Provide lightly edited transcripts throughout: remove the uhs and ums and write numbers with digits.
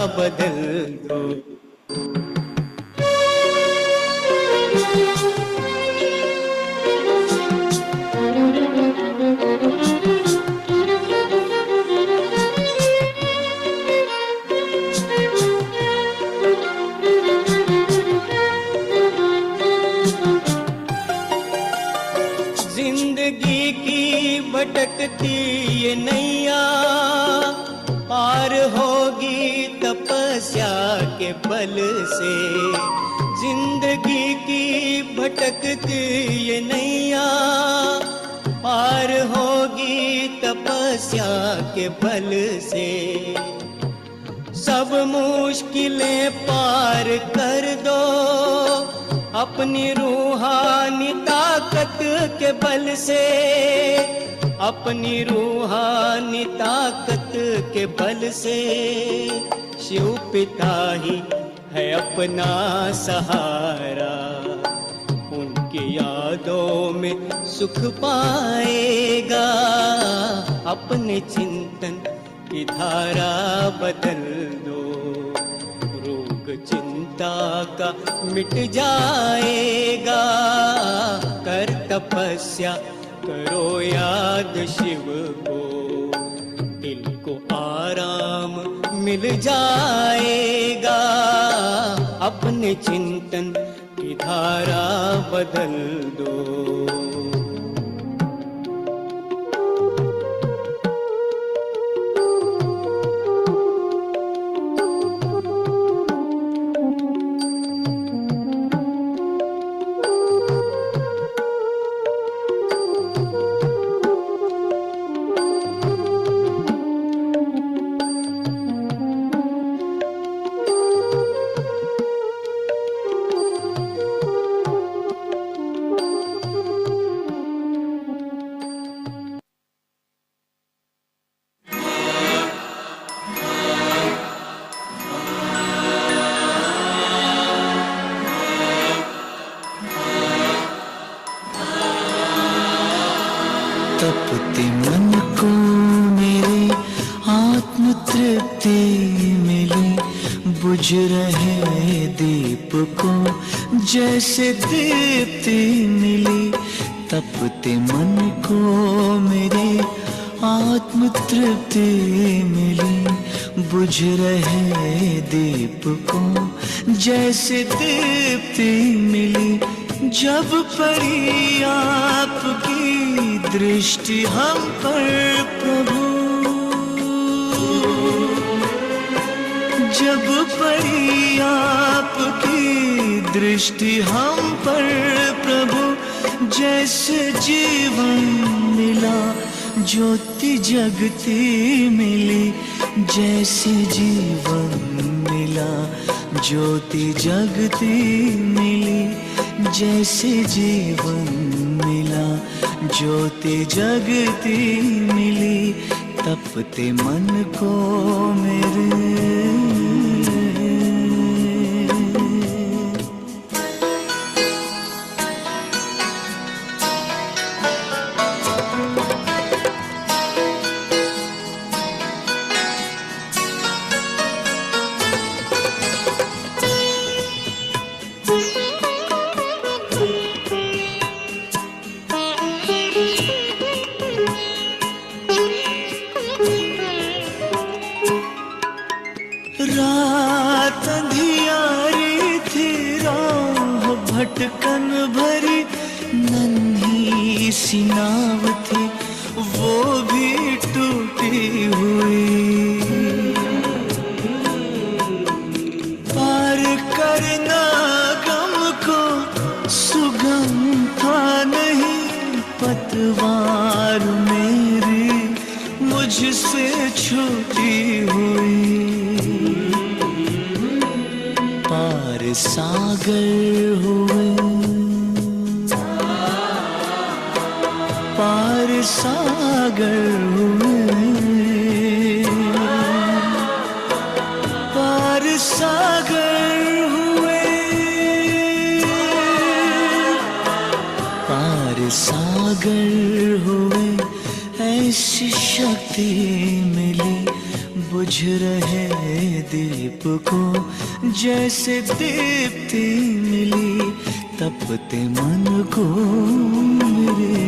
बदल दो। जिंदगी की भटकती ये नैया पार होगी तपस्या के बल से। जिंदगी की भटकती ये नैया पार होगी तपस्या के बल से। सब मुश्किलें पार कर दो अपनी रूहानी ताकत के बल से। अपनी रूहानी ताकत के बल से शिव पिता ही है अपना सहारा। उनकी यादों में सुख पाएगा। अपने चिंतन की धारा बदल दो। रोग चिंता का मिट जाएगा। कर तपस्या करो याद शिव को। दिल को आराम मिल जाएगा। अपने चिंतन की धारा बदल दो। तपते मन को मेरे आत्म तृप्ति मिली। बुझ रहे दीप को जैसे दीप्ति मिली। तपते मन को मेरे आत्म तृप्ति मिली। बुझ रहे दीप को जैसे दीप्ति मिली। जब पड़ी आपकी दृष्टि हम पर प्रभु। जब पड़ी आपकी दृष्टि हम पर प्रभु। जैसे जीवन मिला ज्योति जगती मिली। जैसे जीवन मिला ज्योति जगती मिली। जैसे जीवन मिला ज्योति जगती मिली। तपते मन को मेरे रात अंधियारी थी राह भटकन भरी। नन्ही सी नाव थी वो भी टूटी हुई। पार करना गम को सुगम था नहीं। पतवार मेरी मुझसे छूटी हुई। पार सागर हुए। पार सागर हुए। पार सागर हुए। पार सागर हुए। ऐसी शक्ति मिली बुझ रहे दीप को जैसे दीप्ति मिली तपते मन को मेरे।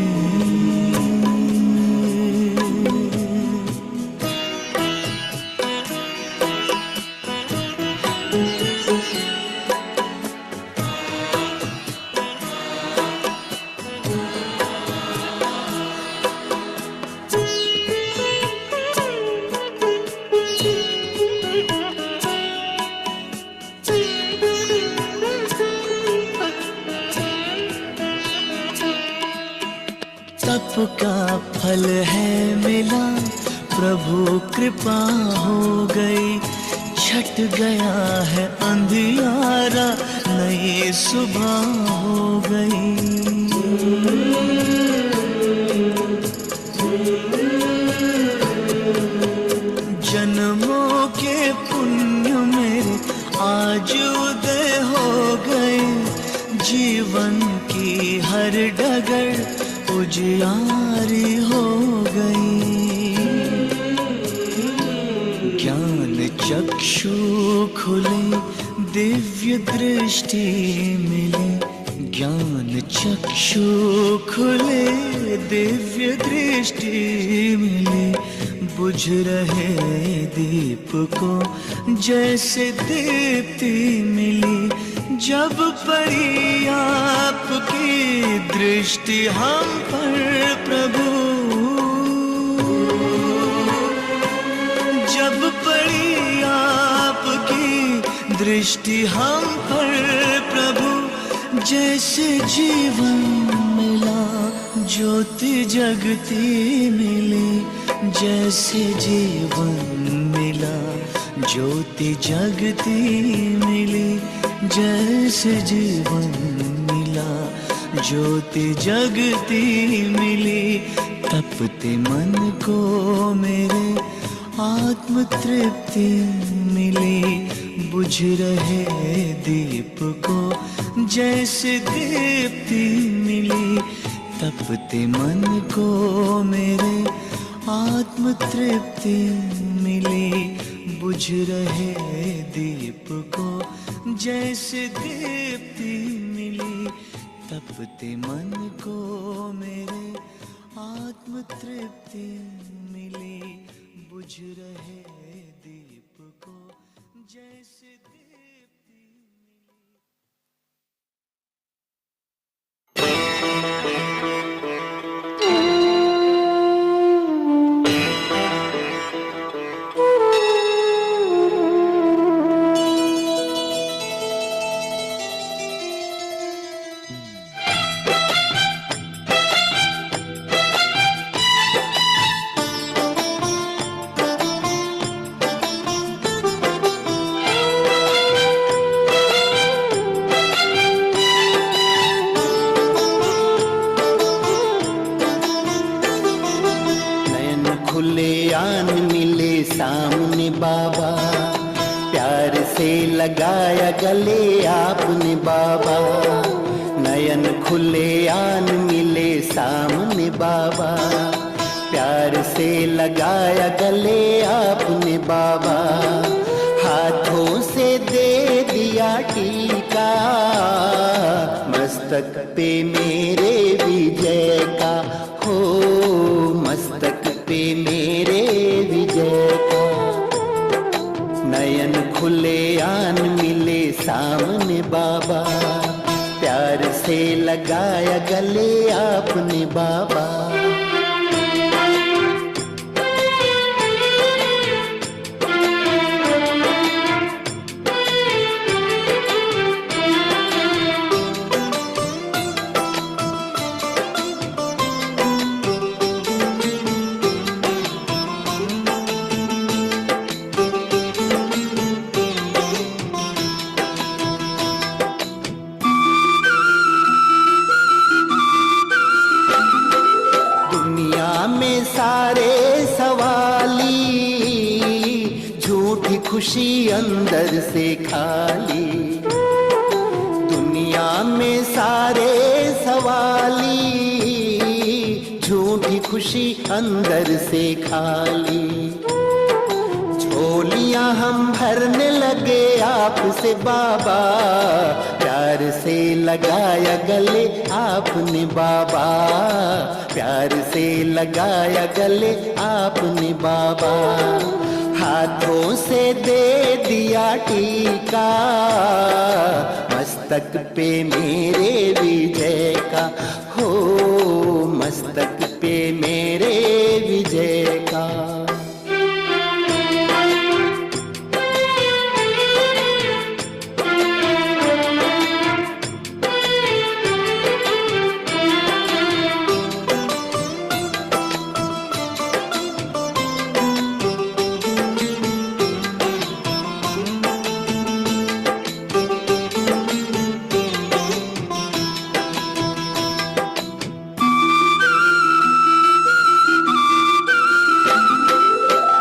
तप का फल है मिला, प्रभु कृपा हो गई, छट गया है अंधियारा, नई सुबह हो गई। जन्मों के पुण्य मेरे आज उदय हो गए, जीवन की हर डगर उजियारी हो गई। ज्ञान चक्षु खुले, दिव्य दृष्टि मिले, ज्ञान चक्षु खुले, दिव्य दृष्टि मिले, बुझ रहे दीप को जैसे दीप्ति मिली, जब पड़ी आपकी दृष्टि हम पर प्रभु, जब पड़ी आपकी दृष्टि हम पर प्रभु, जैसे जीवन मिला, ज्योति जगती मिली, जैसे जीवन मिला, ज्योति जगती मिली, जैसे जीवन मिला, ज्योति जगती मिली, तपते मन को मेरे आत्म तृप्ति मिली, बुझ रहे दीप को जैसे दीप्ति मिली, तपते मन को मेरे आत्म तृप्ति मिली, बुझ रहे दीप को जैसे दीप्ति मिली, तपते मन को मेरे आत्म तृप्ति मिली, बुझ रहे दीप को जैसे दीप्ति सामने बाबा, प्यार से लगाया गले आपने बाबा, नयन खुले आन मिले सामने बाबा, प्यार से लगाया गले आपने बाबा, हाथों से दे दिया टीका, मस्तक पे मेरे विजय का, हो मस्तक पे मेरे विजय का, नयन खुले आन मिले सामने बाबा, प्यार से लगाया गले आपने बाबा। सारे सवाली, झूठी खुशी अंदर से खाली, दुनिया में सारे सवाली, झूठी खुशी अंदर से खाली, हम भरने लगे आपसे बाबा, प्यार से लगाया गले आपने बाबा, प्यार से लगाया गले आपने बाबा। हाथों से दे दिया टीका मस्तक पे मेरे विजय का, हो मस्तक पे मेरे विजय का।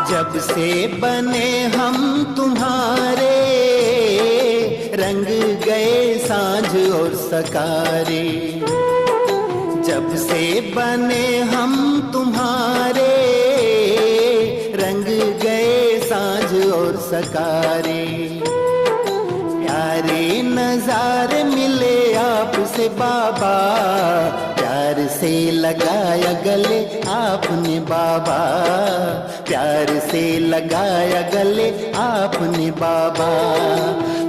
जब से बने हम तुम्हारे, रंग गए सांझ और सकारे। जब से बने हम तुम्हारे, रंग गए सांझ और सकारे। प्यारे नजारे मिले आपसे बाबा, प्यार से लगाया गले आपने बाबा, प्यार से लगाया गले आपने बाबा।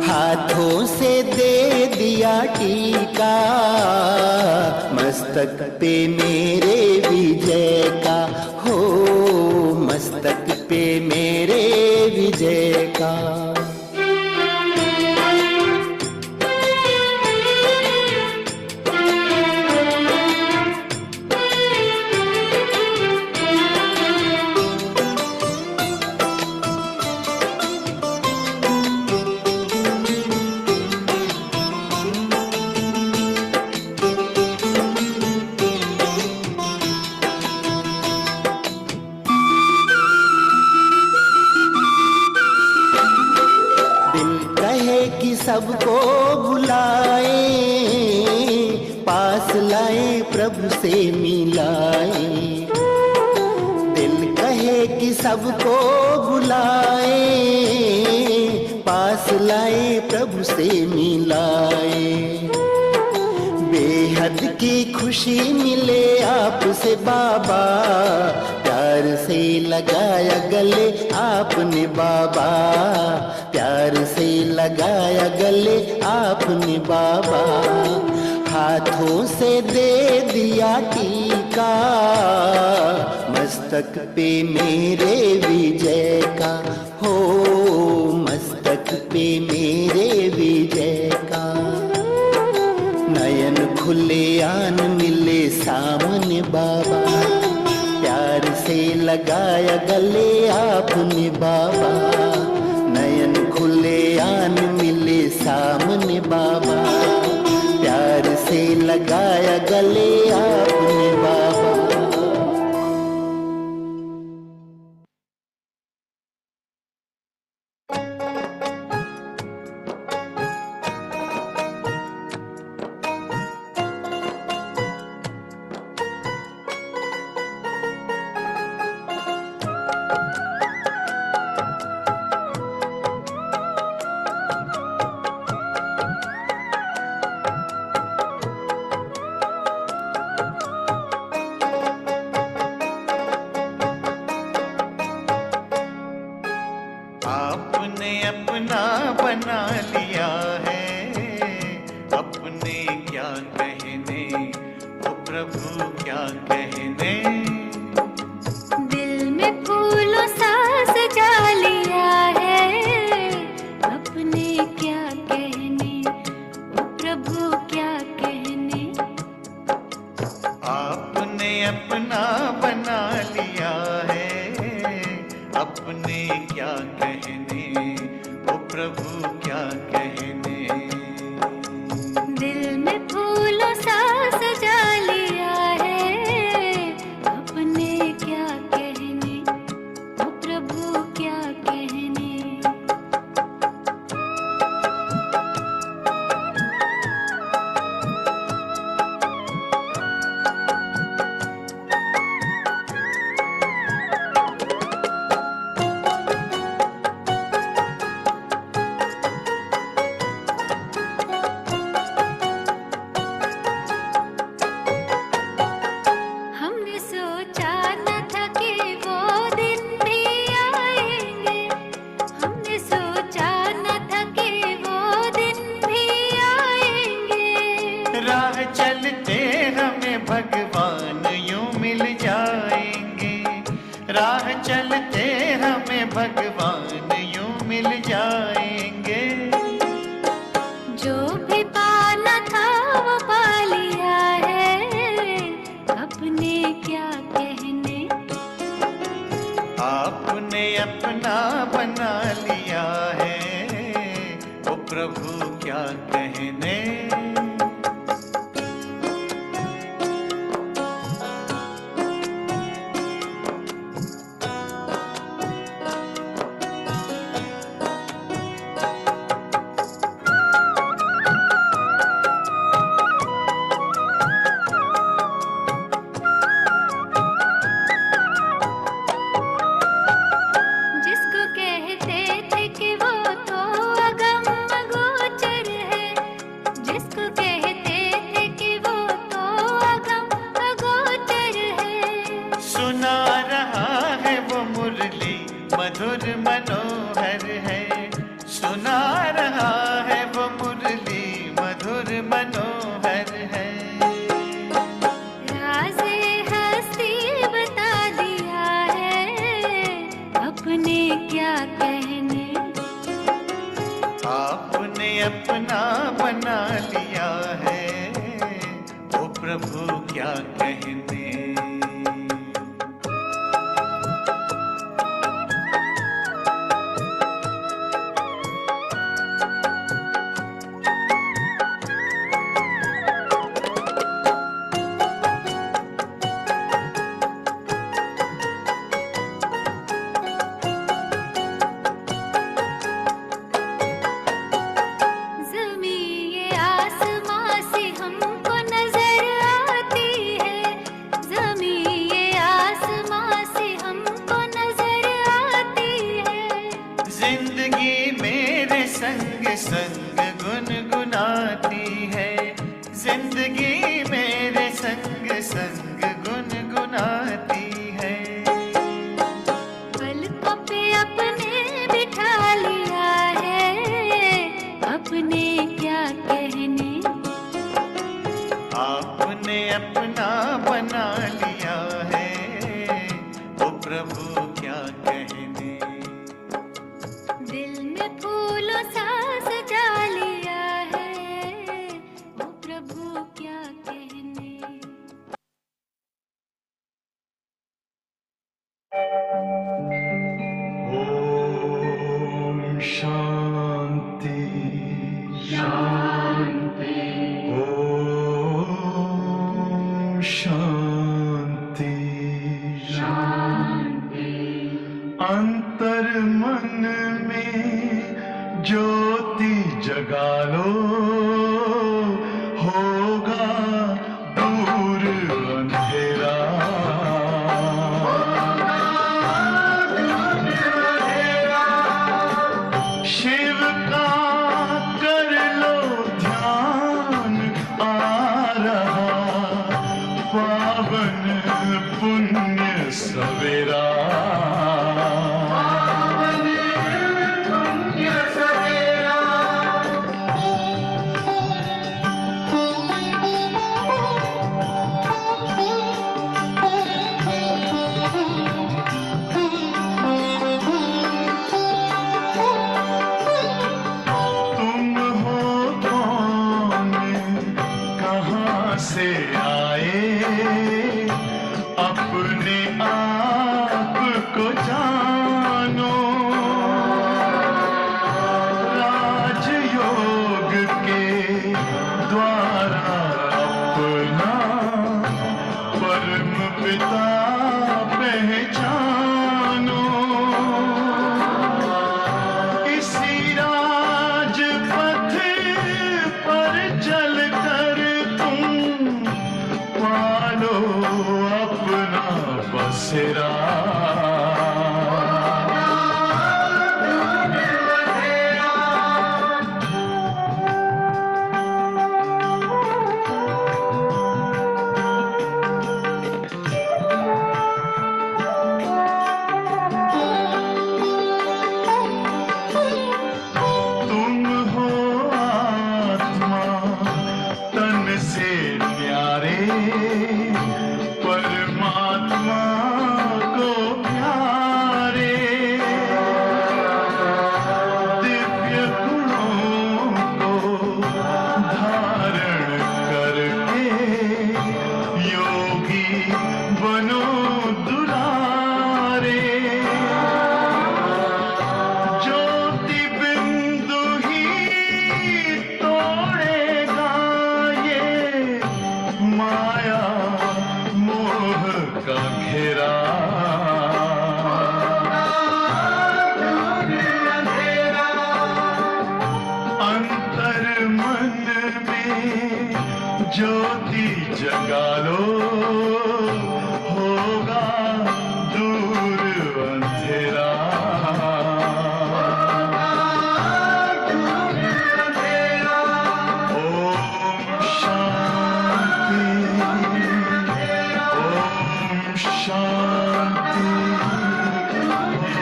हाथों से दे दिया टीका मस्तक पे मेरे विजय का, हो मस्तक पे मेरे विजय का। सबको भुलाए पास लाए प्रभु से मिलाए। दिल कहे कि सबको भुलाए पास लाए प्रभु से मिलाए। बेहद की खुशी मिले आपसे बाबा, प्यार से लगाया गले आपने बाबा, प्यार से लगाया गले आपने बाबा। हाथों से दे दिया टीका मस्तक पे मेरे विजय का, हो मस्तक पे मेरे विजय का। नयन खुले आन मिले सामने बाबा, प्यार से लगाया गले आपने बाबा। नयन खुले आन मिले सामने बाबा, प्यार से लगाया गले आपने बाबा। आपने अपना बना लिया है, अपने क्या कहने, ओ प्रभु क्या कहने। दिल में फूलों सा सजा लिया है, अपने क्या कहने, ओ प्रभु क्या कहने। आपने अपना बना लिया है, अपने क्या कहने, ओ प्रभु क्या कहने। दिल में फूलों सा सजा लिया है, अपने क्या कहने, ओ प्रभु क्या कहने। भगवान यूं मिल जाएंगे। जो भी पाना था वो पा लिया है, अपने क्या कहने। आपने अपना बना लिया है, ओ प्रभु क्या कहने। जिसको कहते थे कि वो तो अगम अगोचर है, जिसको कहते थे कि वो तो अगम अगोचर है। सुना रहा है वो मुरली मधुर मनोहर है, सुना रहा है वो मुरली मधुर मनोहर है। राज़े हस्ती बता दिया है, अपने क्या कहने। आपने अपना बना लिया है, ओ प्रभु क्या कहने। ज़मीं ये आसमां से हमको नजर आती है, ज़मीं ये आसमां से हमको नजर आती है। जिंदगी मेरे संग संग गुनगुनाती है, जिंदगी मेरे संग संग गुनगुनाती है। पलकों पे अपने बिठा लिया है, अपने क्या कहने। आपने अपना बना लिया है, ओ प्रभु क्या कहने। दिल में फूलों सा सजा लिया है, ओ प्रभु क्या कहने। ओम शांति शांति, ओम शांति शांति। अंतर मन में ज्योति जगा लो, होगा दूर अंधेरा। शिव का कर लो ध्यान, आ रहा पावन पुण्य सवेरा। ज्योति जगा लो, होगा दूर अंधेरा। ओम शांति, ओम शांति,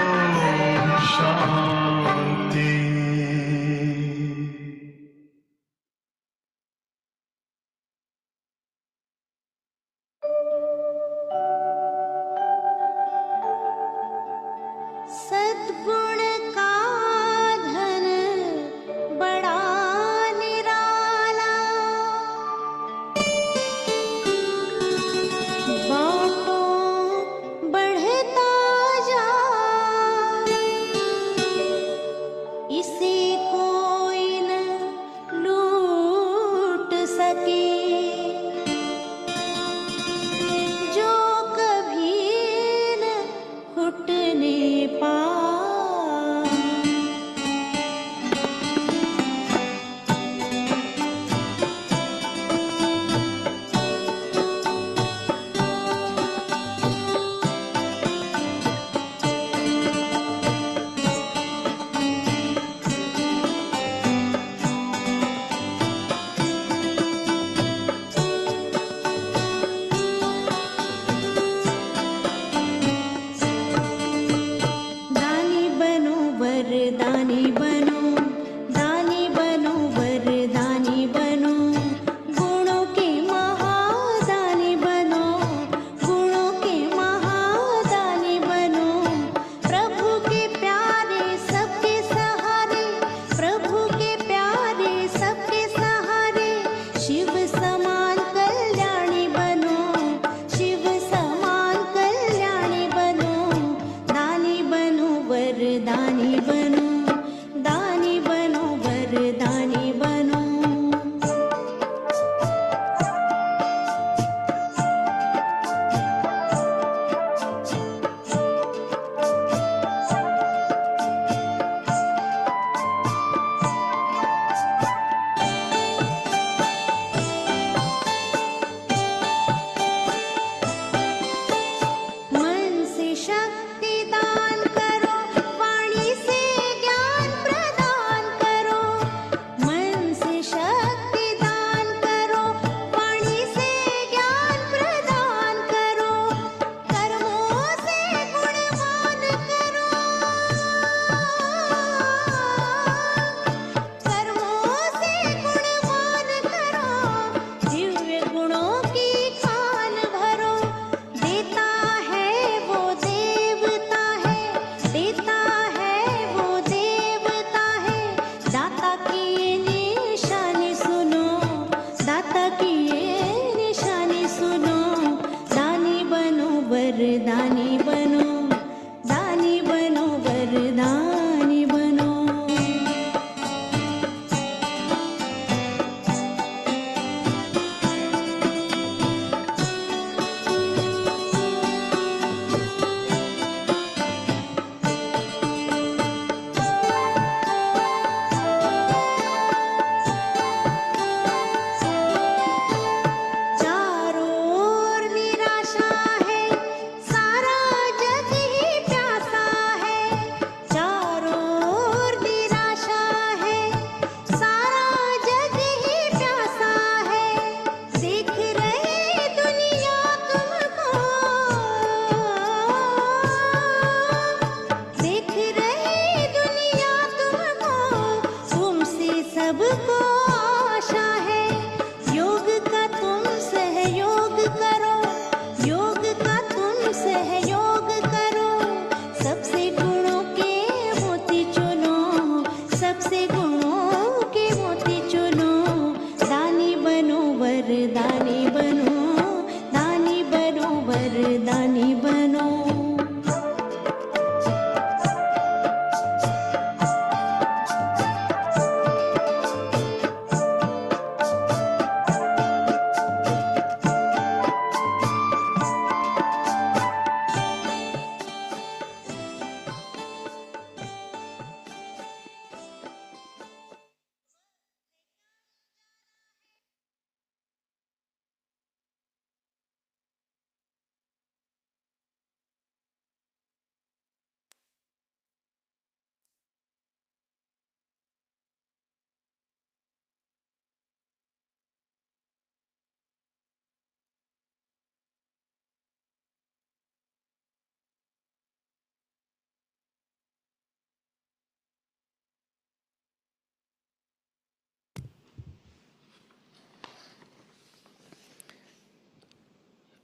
ओम शांति। सद्गुण का धन बड़ा निराला, बांटो बढ़ता जाए, इसे कोई न लूट सके, जो कभी न घुटने पाए। दानी बनो वरदानी बनो, दानी बनो वरदानी बनो, गुणों के महादानी बनो, गुणों के महादानी बनो। प्रभु के प्यारे सबके सहारे, प्रभु के प्यारे सबके सहारे, शिव समान कल्याणी बनो, शिव समान कल्याणी बनो। दानी बनो वरदानी बनो, दानी बनो वरदानी बनो। मन से शक्ति दान करो, वाणी से ज्ञान प्रदान करो, मन से शक्ति दान करो, वाणी से ज्ञान प्रदान करो, कर्मों से गुणवान करो, कर्मों से गुणवान करो, दिव्य गुणों की खान भरो। देता है वो देवता है, देता है वो देवता है, दाता की ये निशानी सुनो, दाता की ये निशानी सुनो। दानी बनो वरदानी बनो, दानी बनो वरदानी बनो। चारों ओर निराशा है, सारा जग ही प्यासा है, चारों ओर निराशा है, सारा जग ही प्यासा है। देख रही दुनिया तुमको, देख रही दुनिया तुमको, तुमसे सबको आशा है। योग का तुम सहयोग करो, योग का तुम सहयोग करो, सबसे गुणों के मोती चुनो, सबसे गुणों के मोती चुनो। दानी बनो वरदानी बनो, दानी बनो वरदानी बनो।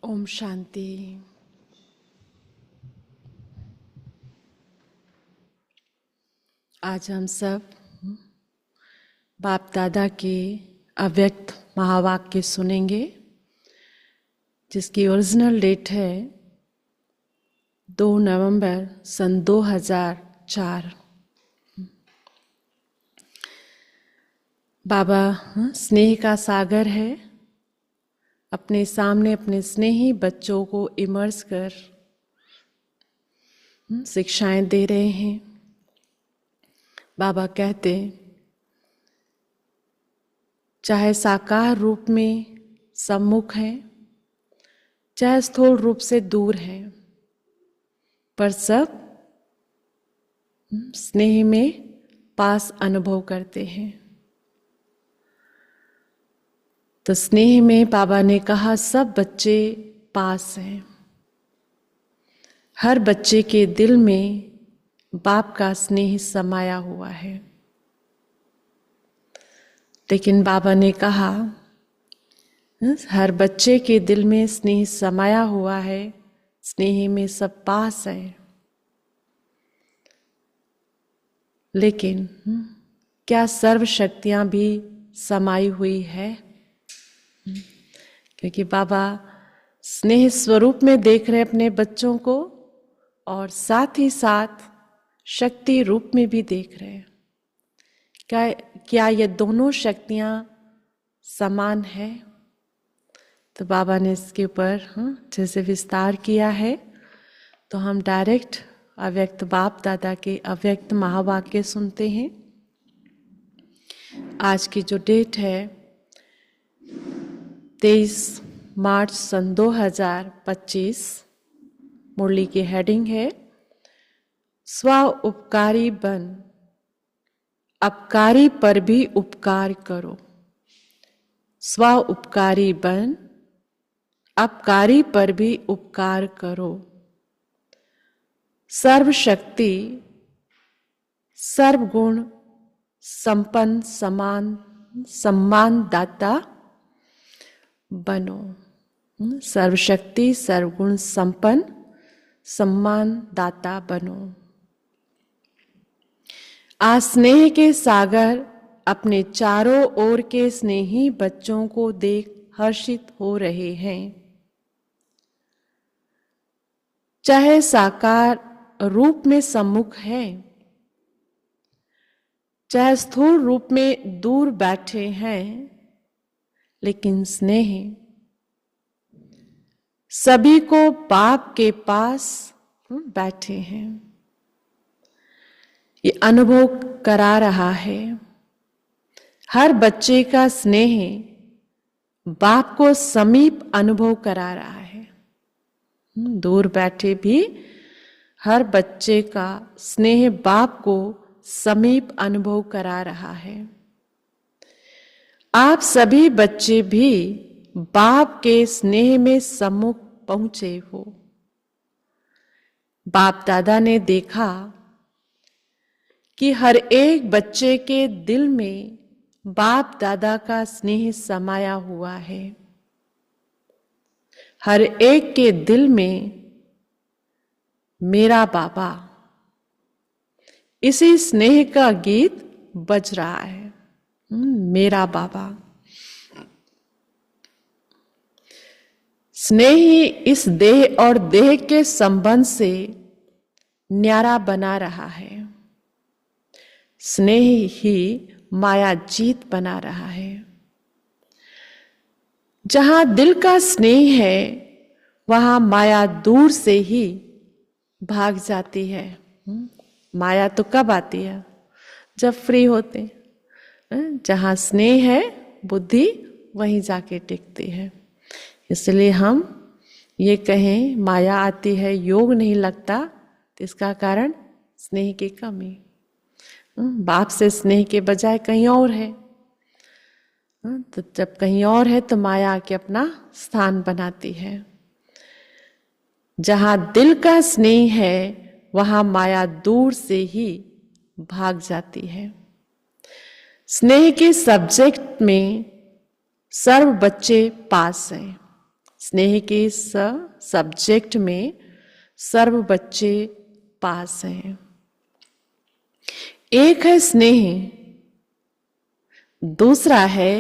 ओम शांति। आज हम सब बाप दादा के अव्यक्त महावाक्य सुनेंगे, जिसकी ओरिजिनल डेट है 2 नवंबर सन 2004। बाबा स्नेह का सागर है, अपने सामने अपने स्नेही बच्चों को इमर्स कर शिक्षाएं दे रहे हैं। बाबा कहते, चाहे साकार रूप में सम्मुख हैं, चाहे स्थूल रूप से दूर हैं, पर सब स्नेह में पास अनुभव करते हैं। तो स्नेह में बाबा ने कहा सब बच्चे पास हैं। हर बच्चे के दिल में बाप का स्नेह समाया हुआ है। लेकिन बाबा ने कहा हर बच्चे के दिल में स्नेह समाया हुआ है, स्नेह में सब पास है, लेकिन क्या सर्व शक्तियां भी समाई हुई है? क्योंकि बाबा स्नेह स्वरूप में देख रहे अपने बच्चों को और साथ ही साथ शक्ति रूप में भी देख रहे हैं। क्या ये दोनों शक्तियां समान है? तो बाबा ने इसके ऊपर जैसे विस्तार किया है, तो हम डायरेक्ट अव्यक्त बाप दादा के अव्यक्त महावाक्य सुनते हैं। आज की जो डेट है 23 मार्च सन 2025। मुरली की हेडिंग है स्व उपकारी बन, अपकारी पर भी उपकार करो। स्व उपकारी बन, अपकारी पर भी उपकार करो। सर्वशक्ति सर्वगुण संपन्न सम्मान दाता बनो। सर्वशक्ति सर्वगुण संपन्न सम्मान दाता बनो। आज स्नेह के सागर अपने चारों ओर के स्नेही बच्चों को देख हर्षित हो रहे हैं। चाहे साकार रूप में सम्मुख है, चाहे स्थूल रूप में दूर बैठे हैं, लेकिन स्नेह सभी को बाप के पास बैठे हैं। ये अनुभव करा रहा है। हर बच्चे का स्नेह बाप को समीप अनुभव करा रहा है। दूर बैठे भी हर बच्चे का स्नेह बाप को समीप अनुभव करा रहा है। आप सभी बच्चे भी बाप के स्नेह में सम्मुख पहुंचे हो। बाप दादा ने देखा कि हर एक बच्चे के दिल में बाप दादा का स्नेह समाया हुआ है। हर एक के दिल में मेरा बाबा, इसी स्नेह का गीत बज रहा है। मेरा बाबा। स्नेह ही इस देह और देह के संबंध से न्यारा बना रहा है। स्नेह ही माया जीत बना रहा है। जहां दिल का स्नेह है, वहां माया दूर से ही भाग जाती है। माया तो कब आती है? जब फ्री होते। जहां स्नेह है, बुद्धि वहीं जाके टिकती है। इसलिए हम ये कहें माया आती है, योग नहीं लगता, तो इसका कारण स्नेह की कमी। बाप से स्नेह के बजाय कहीं और है। तो जब कहीं और है तो माया आके अपना स्थान बनाती है। जहां दिल का स्नेह है, वहां माया दूर से ही भाग जाती है। स्नेह के सब्जेक्ट में सर्व बच्चे पास हैं। स्नेह के इस सब्जेक्ट में सर्व बच्चे पास हैं। एक है स्नेह, दूसरा है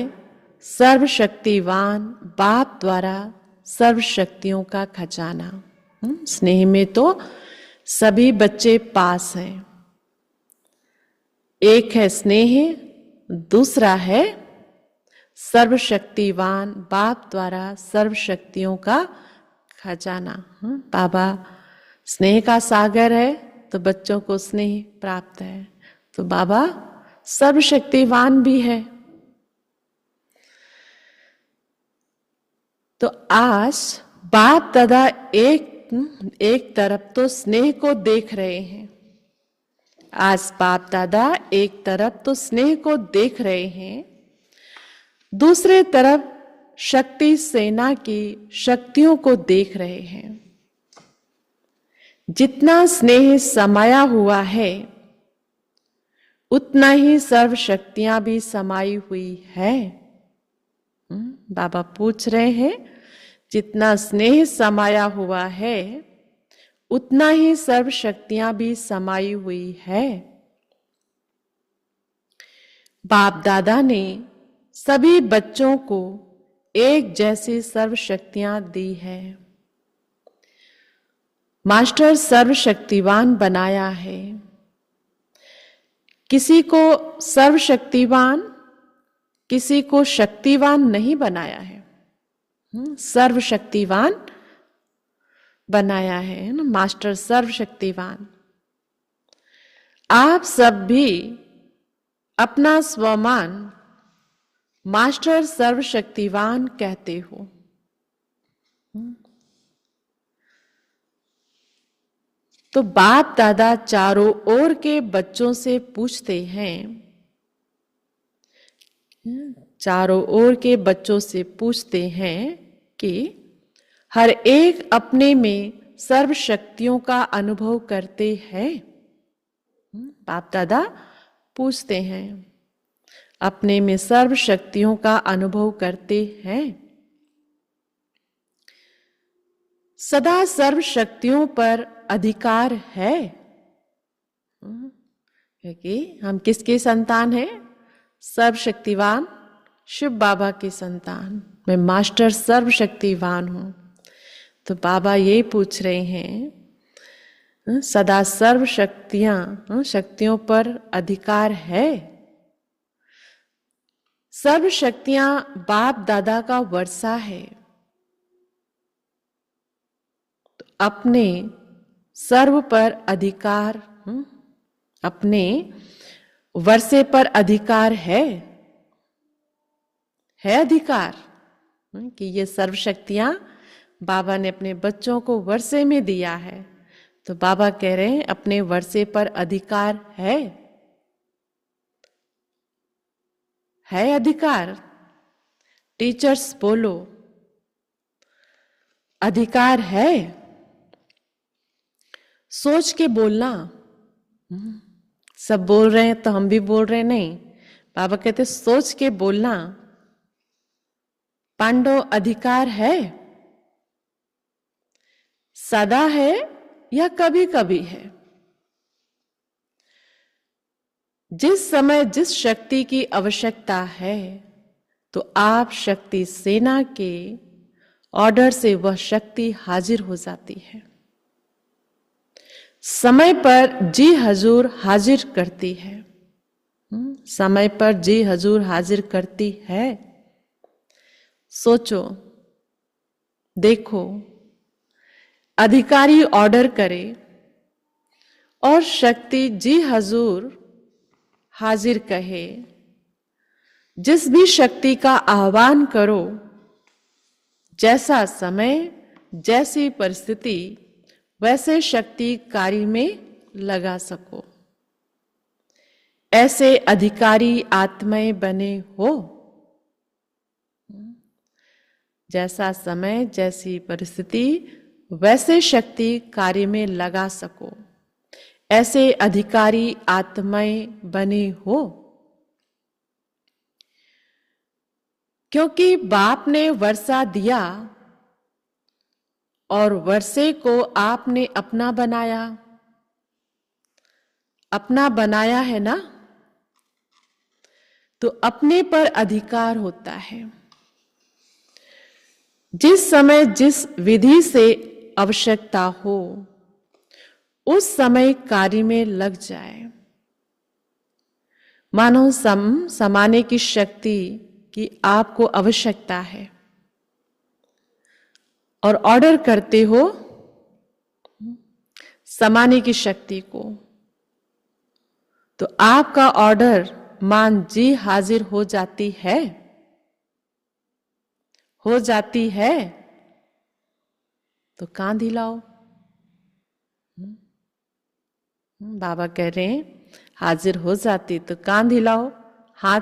सर्वशक्तिवान बाप द्वारा सर्व शक्तियों का खजाना। स्नेह में तो सभी बच्चे पास हैं। एक है स्नेह, दूसरा है सर्वशक्तिवान बाप द्वारा सर्व शक्तियों का खजाना। बाबा स्नेह का सागर है तो बच्चों को स्नेह प्राप्त है, तो बाबा सर्वशक्तिवान भी है। तो आज बाप दादा एक तरफ तो स्नेह को देख रहे हैं, आज बाप दादा एक तरफ तो स्नेह को देख रहे हैं, दूसरे तरफ शक्ति सेना की शक्तियों को देख रहे हैं। जितना स्नेह समाया हुआ है उतना ही सर्व शक्तियां भी समाई हुई है। बाबा पूछ रहे हैं, जितना स्नेह समाया हुआ है उतना ही सर्व शक्तियां भी समाई हुई है। बाप दादा ने सभी बच्चों को एक जैसी सर्व शक्तियां दी है। मास्टर सर्वशक्तिवान बनाया है। किसी को सर्वशक्तिवान, किसी को शक्तिवान नहीं बनाया है, सर्वशक्तिवान बनाया है ना, मास्टर सर्वशक्तिवान। आप सब भी अपना स्वमान मास्टर सर्वशक्तिवान कहते हो। तो बाप दादा चारों ओर के बच्चों से पूछते हैं, चारों ओर के बच्चों से पूछते हैं कि हर एक अपने में सर्व शक्तियों का अनुभव करते हैं। बाप दादा पूछते हैं, अपने में सर्व शक्तियों का अनुभव करते हैं। सदा सर्व शक्तियों पर अधिकार है, क्योंकि हम किसके संतान हैं? सर्वशक्तिवान शिव बाबा की संतान। मैं मास्टर सर्वशक्तिवान हूं। तो बाबा ये पूछ रहे हैं, सदा सर्व शक्तियों पर अधिकार है। सर्व शक्तियां बाप दादा का वर्षा है। तो अपने सर्व पर अधिकार, अपने वर्षे पर अधिकार है अधिकार कि ये सर्व शक्तियां बाबा ने अपने बच्चों को वर्षे में दिया है। तो बाबा कह रहे हैं अपने वर्षे पर अधिकार है अधिकार। टीचर्स बोलो, अधिकार है। सोच के बोलना, सब बोल रहे हैं तो हम भी बोल रहे नहीं। बाबा कहते सोच के बोलना। पांडव अधिकार है, सदा है या कभी कभी है। जिस समय जिस शक्ति की आवश्यकता है तो आप शक्ति सेना के ऑर्डर से वह शक्ति हाजिर हो जाती है। समय पर जी हजूर हाजिर करती है। समय पर जी हजूर हाजिर करती है। सोचो, देखो, अधिकारी ऑर्डर करे और शक्ति जी हजूर हाजिर कहे। जिस भी शक्ति का आह्वान करो, जैसा समय जैसी परिस्थिति वैसे शक्ति कार्य में लगा सको, ऐसे अधिकारी आत्माएं बने हो। जैसा समय जैसी परिस्थिति वैसे शक्ति कार्य में लगा सको, ऐसे अधिकारी आत्माएं बने हो। क्योंकि बाप ने वर्षा दिया और वर्षे को आपने अपना बनाया है ना, तो अपने पर अधिकार होता है। जिस समय जिस विधि से आवश्यकता हो उस समय कार्य में लग जाए। मानो समाने की शक्ति की आपको आवश्यकता है और ऑर्डर करते हो समाने की शक्ति को, तो आपका ऑर्डर मान जी हाजिर हो जाती है, तो कान हिलाओ। बाबा कह रहे हैं हाजिर हो जाती तो कान हिलाओ, हाथ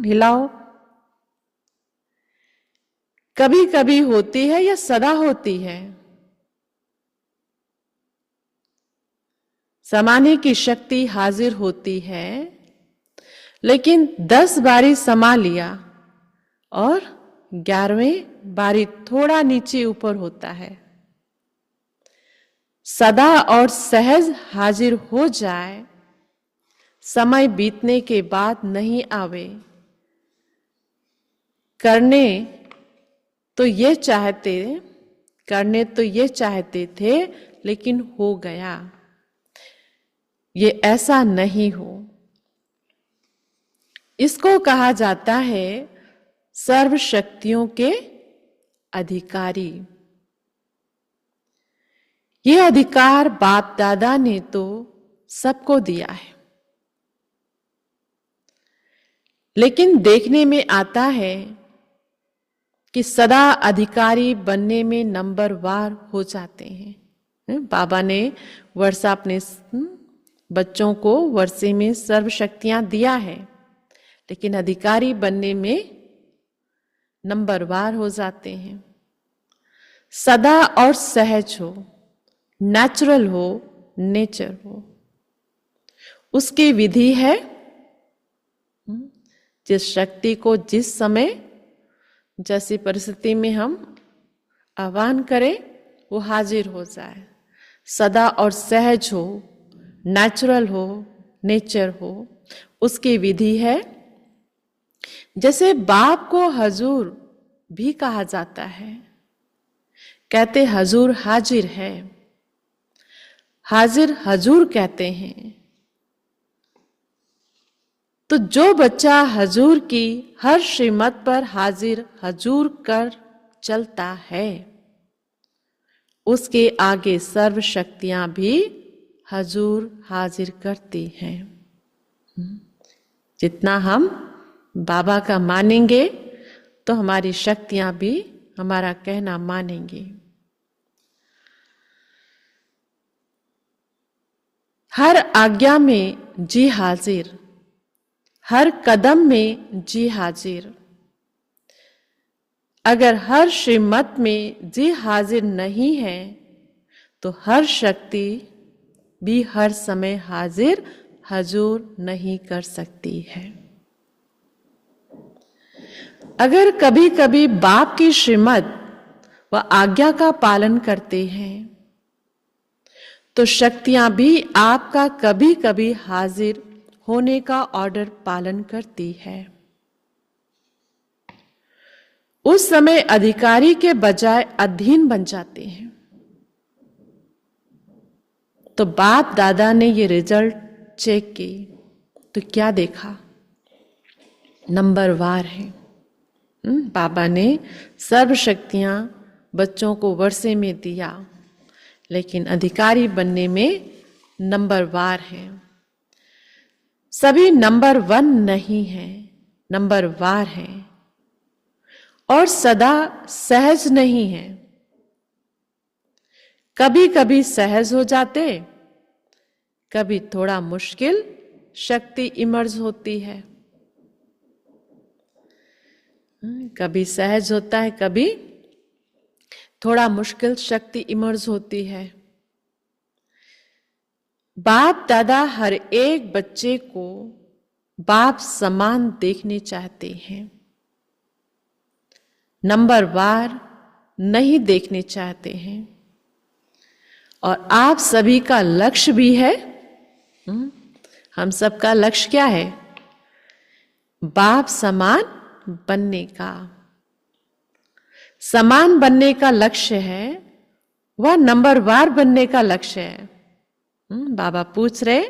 हिलाओ। कभी कभी होती है या सदा होती है? समाने की शक्ति हाजिर होती है, लेकिन 10 बारी समा लिया और 11वें बारी थोड़ा नीचे ऊपर होता है। सदा और सहज हाजिर हो जाए, समय बीतने के बाद नहीं आवे। करने तो ये चाहते थे लेकिन हो गया। ये ऐसा नहीं हो। इसको कहा जाता है सर्व शक्तियों के अधिकारी। ये अधिकार बाप दादा ने तो सबको दिया है, लेकिन देखने में आता है कि सदा अधिकारी बनने में नंबरवार हो जाते हैं। बाबा ने वर्षा अपने बच्चों को वर्षे में सर्व शक्तियां दिया है, लेकिन अधिकारी बनने में नंबरवार हो जाते हैं। सदा और सहज हो, नेचुरल हो, नेचर हो, उसकी विधि है। जिस शक्ति को जिस समय जैसी परिस्थिति में हम आह्वान करें वो हाजिर हो जाए। सदा और सहज हो, नेचुरल हो, नेचर हो, उसकी विधि है। जैसे बाप को हजूर भी कहा जाता है, कहते हजूर हाजिर है, हाजिर हजूर कहते हैं। तो जो बच्चा हजूर की हर श्रीमत पर हाजिर हजूर कर चलता है, उसके आगे सर्व शक्तियां भी हजूर हाजिर करती हैं। जितना हम बाबा का मानेंगे तो हमारी शक्तियां भी हमारा कहना मानेंगी। हर आज्ञा में जी हाजिर, हर कदम में जी हाजिर। अगर हर श्रीमत में जी हाजिर नहीं है तो हर शक्ति भी हर समय हाजिर हजूर नहीं कर सकती है। अगर कभी कभी बाप की श्रीमत व आज्ञा का पालन करते हैं तो शक्तियां भी आपका कभी कभी हाजिर होने का ऑर्डर पालन करती है। उस समय अधिकारी के बजाय अधीन बन जाते हैं। तो बाप दादा ने ये रिजल्ट चेक की तो क्या देखा? नंबरवार है। बाबा ने सर्व शक्तियां बच्चों को वर्षे में दिया, लेकिन अधिकारी बनने में नंबरवार है। सभी नंबर 1 नहीं है, नंबरवार है। और सदा सहज नहीं है। कभी कभी सहज हो जाते, कभी थोड़ा मुश्किल शक्ति इमर्ज होती है। कभी सहज होता है, कभी थोड़ा मुश्किल शक्ति इमर्ज होती है। बाप दादा हर एक बच्चे को बाप समान देखने चाहते हैं। नंबरवार नहीं देखने चाहते हैं। और आप सभी का लक्ष्य भी है, हम सबका लक्ष्य क्या है? बाप समान बनने का। समान बनने का लक्ष्य है, वह नंबरवार बनने का लक्ष्य है। बाबा पूछ रहे,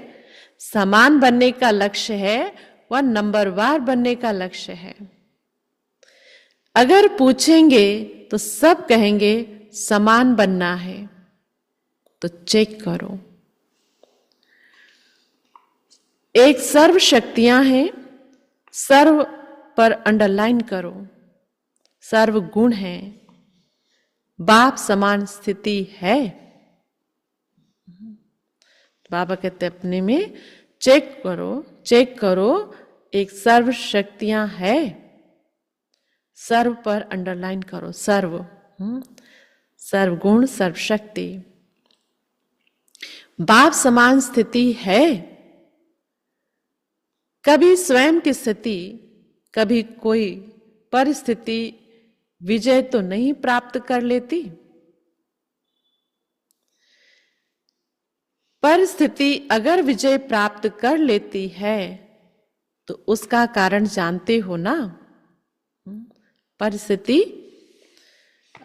समान बनने का लक्ष्य है, वह नंबरवार बनने का लक्ष्य है। अगर पूछेंगे तो सब कहेंगे समान बनना है, तो चेक करो। एक सर्व शक्तियां हैं, सर्व पर अंडरलाइन करो। सर्व गुण है, बाप समान स्थिति है। बाबा कहते अपने में चेक करो, एक सर्व शक्तियां है, सर्व पर अंडरलाइन करो। सर्व, सर्व गुण, सर्व शक्ति, बाप समान स्थिति है। कभी स्वयं की स्थिति, कभी कोई परिस्थिति विजय तो नहीं प्राप्त कर लेती। परिस्थिति अगर विजय प्राप्त कर लेती है तो उसका कारण जानते हो ना। परिस्थिति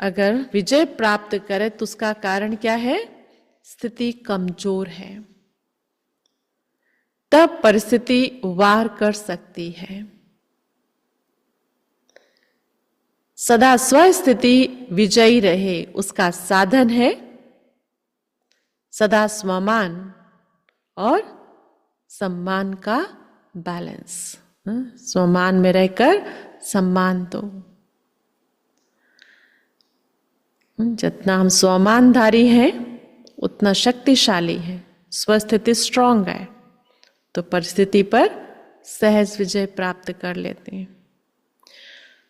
अगर विजय प्राप्त करे तो उसका कारण क्या है? स्थिति कमजोर है, तब परिस्थिति वार कर सकती है। सदा स्वस्थिति विजयी रहे, उसका साधन है सदा स्वमान और सम्मान का बैलेंस। स्वमान में रहकर सम्मान दो। जितना हम स्वमानधारी हैं उतना शक्तिशाली है, स्वस्थिति स्ट्रांग है, तो परिस्थिति पर सहज विजय प्राप्त कर लेते हैं।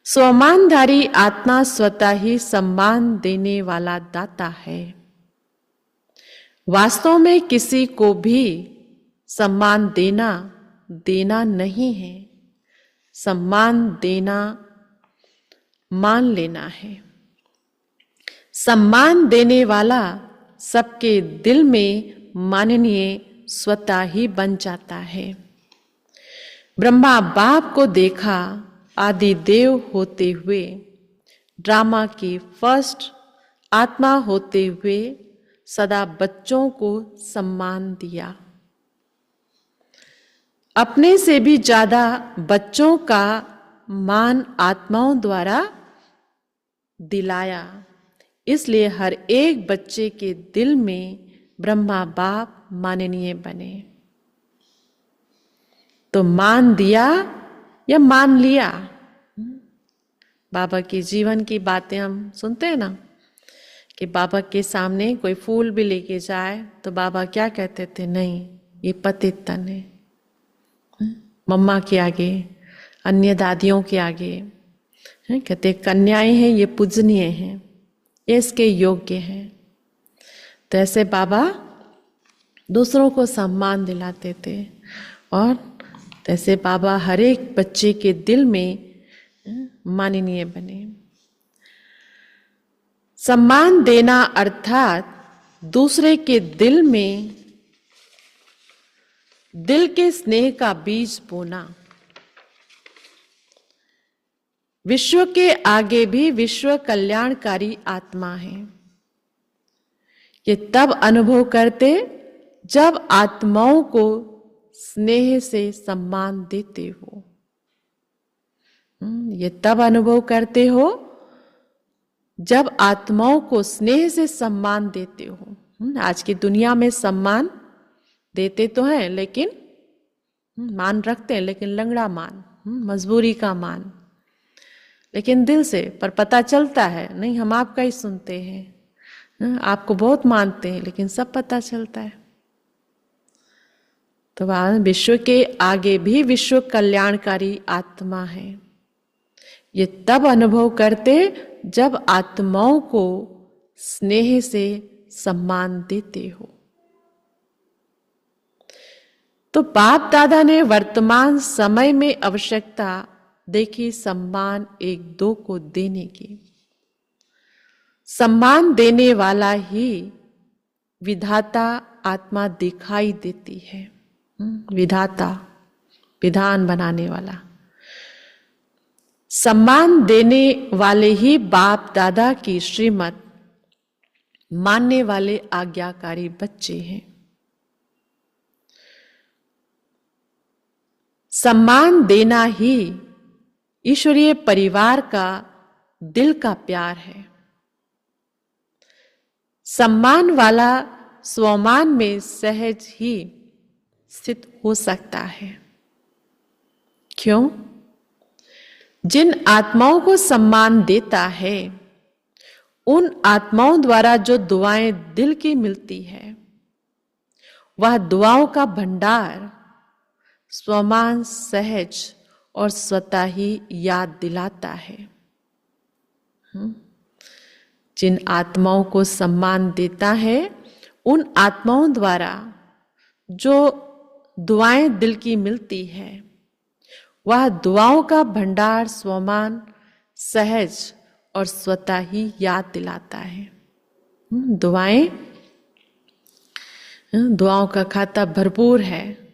स्वमानधारी आत्मा स्वतः ही सम्मान देने वाला दाता है। वास्तव में किसी को भी सम्मान देना नहीं है। सम्मान देना मान लेना है। सम्मान देने वाला सबके दिल में माननीय स्वतः ही बन जाता है। ब्रह्मा बाप को देखा आदि देव होते हुए, ड्रामा की फर्स्ट आत्मा होते हुए सदा बच्चों को सम्मान दिया। अपने से भी ज्यादा बच्चों का मान आत्माओं द्वारा दिलाया। इसलिए हर एक बच्चे के दिल में ब्रह्मा बाप माननीय बने। तो मान दिया या मान लिया? बाबा की जीवन की बातें हम सुनते हैं ना, कि बाबा के सामने कोई फूल भी लेके जाए तो बाबा क्या कहते थे? नहीं, ये पतित तन है। मम्मा के आगे, अन्य दादियों के आगे कहते कन्याएं हैं, ये पूजनीय हैं, ये इसके योग्य हैं। तो ऐसे बाबा दूसरों को सम्मान दिलाते थे। और ऐसे बाबा हर एक बच्चे के दिल में माननीय बने। सम्मान देना अर्थात दूसरे के दिल में दिल के स्नेह का बीज बोना। विश्व के आगे भी विश्व कल्याणकारी आत्मा है। ये तब अनुभव करते जब आत्माओं को स्नेह से सम्मान देते हो। ये तब अनुभव करते हो जब आत्माओं को स्नेह से सम्मान देते हो। आज की दुनिया में सम्मान देते तो हैं, लेकिन मान रखते हैं, लेकिन लंगड़ा मान, मजबूरी का मान, लेकिन दिल से। पर पता चलता है नहीं, हम आपका ही सुनते हैं, आपको बहुत मानते हैं, लेकिन सब पता चलता है। तो वह विश्व के आगे भी विश्व कल्याणकारी आत्मा है। ये तब अनुभव करते जब आत्माओं को स्नेह से सम्मान देते हो। तो बाप दादा ने वर्तमान समय में आवश्यकता देखी सम्मान एक दो को देने की। सम्मान देने वाला ही विधाता आत्मा दिखाई देती है। विधाता, विधान बनाने वाला। सम्मान देने वाले ही बाप दादा की श्रीमत मानने वाले आज्ञाकारी बच्चे हैं। सम्मान देना ही ईश्वरीय परिवार का दिल का प्यार है। सम्मान वाला स्वमान में सहज ही स्थित हो सकता है। क्यों? जिन आत्माओं को सम्मान देता है, उन आत्माओं द्वारा जो दुआएं दिल की मिलती है, वह दुआओं का भंडार स्वमान सहज और स्वतः ही याद दिलाता है। जिन आत्माओं को सम्मान देता है, उन आत्माओं द्वारा जो दुआएं दिल की मिलती है, वह दुआओं का भंडार स्वमान सहज और स्वतः ही याद दिलाता है। दुआओं का खाता भरपूर है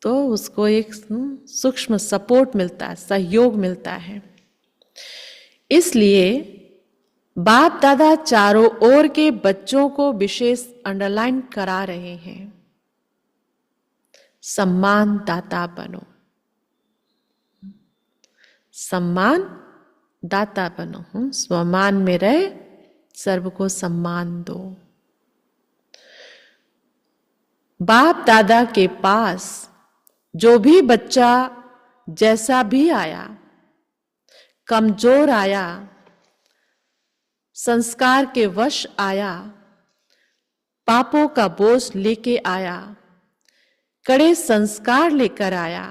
तो उसको एक सूक्ष्म सपोर्ट मिलता है, सहयोग मिलता है। इसलिए बाप दादा चारों ओर के बच्चों को विशेष अंडरलाइन करा रहे हैं, सम्मान दाता बनो, सम्मान दाता बनो। स्वमान में रहे, सर्व को सम्मान दो। बाप दादा के पास जो भी बच्चा जैसा भी आया, कमजोर आया, संस्कार के वश आया, पापों का बोझ लेके आया, कड़े संस्कार लेकर आया,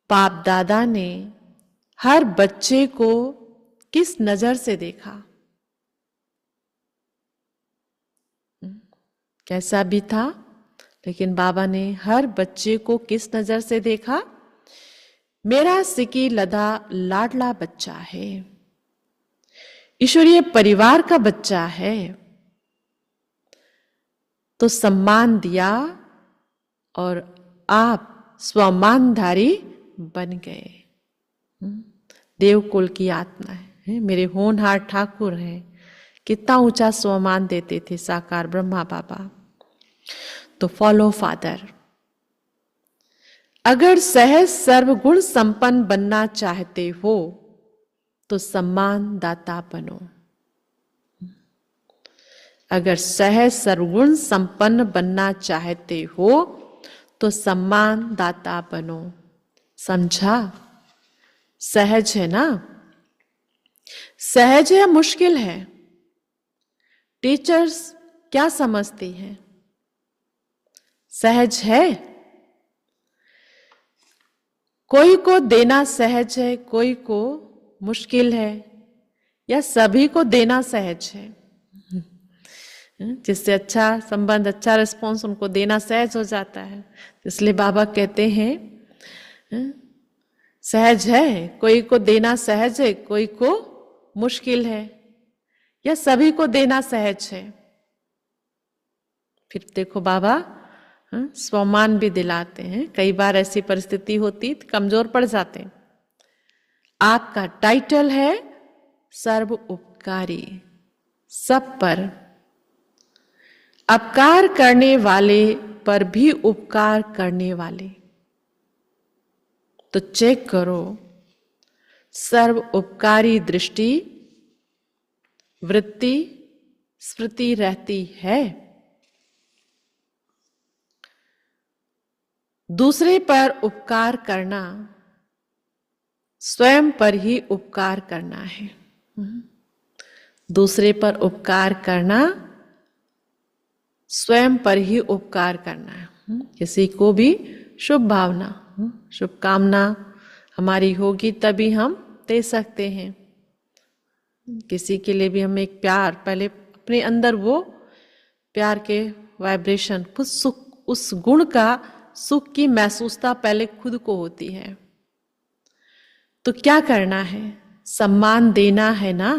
बाप दादा ने हर बच्चे को किस नजर से देखा? कैसा भी था, लेकिन बाबा ने हर बच्चे को किस नजर से देखा? मेरा सिकी लदा लाडला बच्चा है, ईश्वरीय परिवार का बच्चा है, तो सम्मान दिया और आप स्वमानधारी बन गए। देवकुल की आत्मा है, मेरे होनहार ठाकुर हैं, कितना ऊंचा स्वमान देते थे साकार ब्रह्मा बाबा। तो फॉलो फादर। अगर सहज सर्वगुण संपन्न बनना चाहते हो तो सम्मान दाता बनो। अगर सहज सर्वगुण संपन्न बनना चाहते हो तो सम्मान दाता बनो। समझा? सहज है ना? सहज है या मुश्किल है? टीचर्स क्या समझती हैं? सहज है? कोई को देना सहज है, कोई को मुश्किल है, या सभी को देना सहज है? जिससे अच्छा संबंध, अच्छा रिस्पॉन्स उनको देना सहज हो जाता है। इसलिए बाबा कहते हैं सहज है, कोई को देना सहज है, कोई को मुश्किल है, या सभी को देना सहज है। फिर देखो बाबा स्वमान भी दिलाते हैं। कई बार ऐसी परिस्थिति होती तो कमजोर पड़ जाते हैं। आपका टाइटल है सर्व उपकारी, सब पर अपकार करने वाले पर भी उपकार करने वाले। तो चेक करो, सर्व उपकारी दृष्टि, वृत्ति, स्मृति रहती है। दूसरे पर उपकार करना स्वयं पर ही उपकार करना है। दूसरे पर उपकार करना स्वयं पर ही उपकार करना है। किसी को भी शुभ भावना, शुभकामना हमारी होगी तभी हम दे सकते हैं। किसी के लिए भी हम एक प्यार, पहले अपने अंदर वो प्यार के वाइब्रेशन, उस गुण का सुख की महसूसता पहले खुद को होती है। तो क्या करना है? सम्मान देना है ना,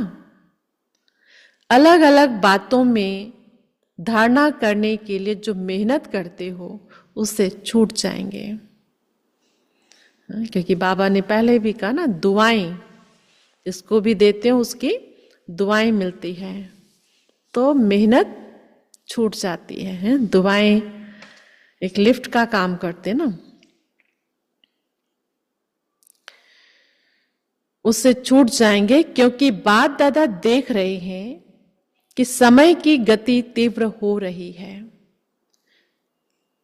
अलग अलग बातों में धारणा करने के लिए जो मेहनत करते हो उससे छूट जाएंगे। क्योंकि बाबा ने पहले भी कहा ना, दुआएं जिसको भी देते हो उसकी दुआएं मिलती है। तो मेहनत छूट जाती है। दुआएं एक लिफ्ट का काम करते ना, उससे छूट जाएंगे। क्योंकि बाप दादा देख रहे हैं कि समय की गति तीव्र हो रही है,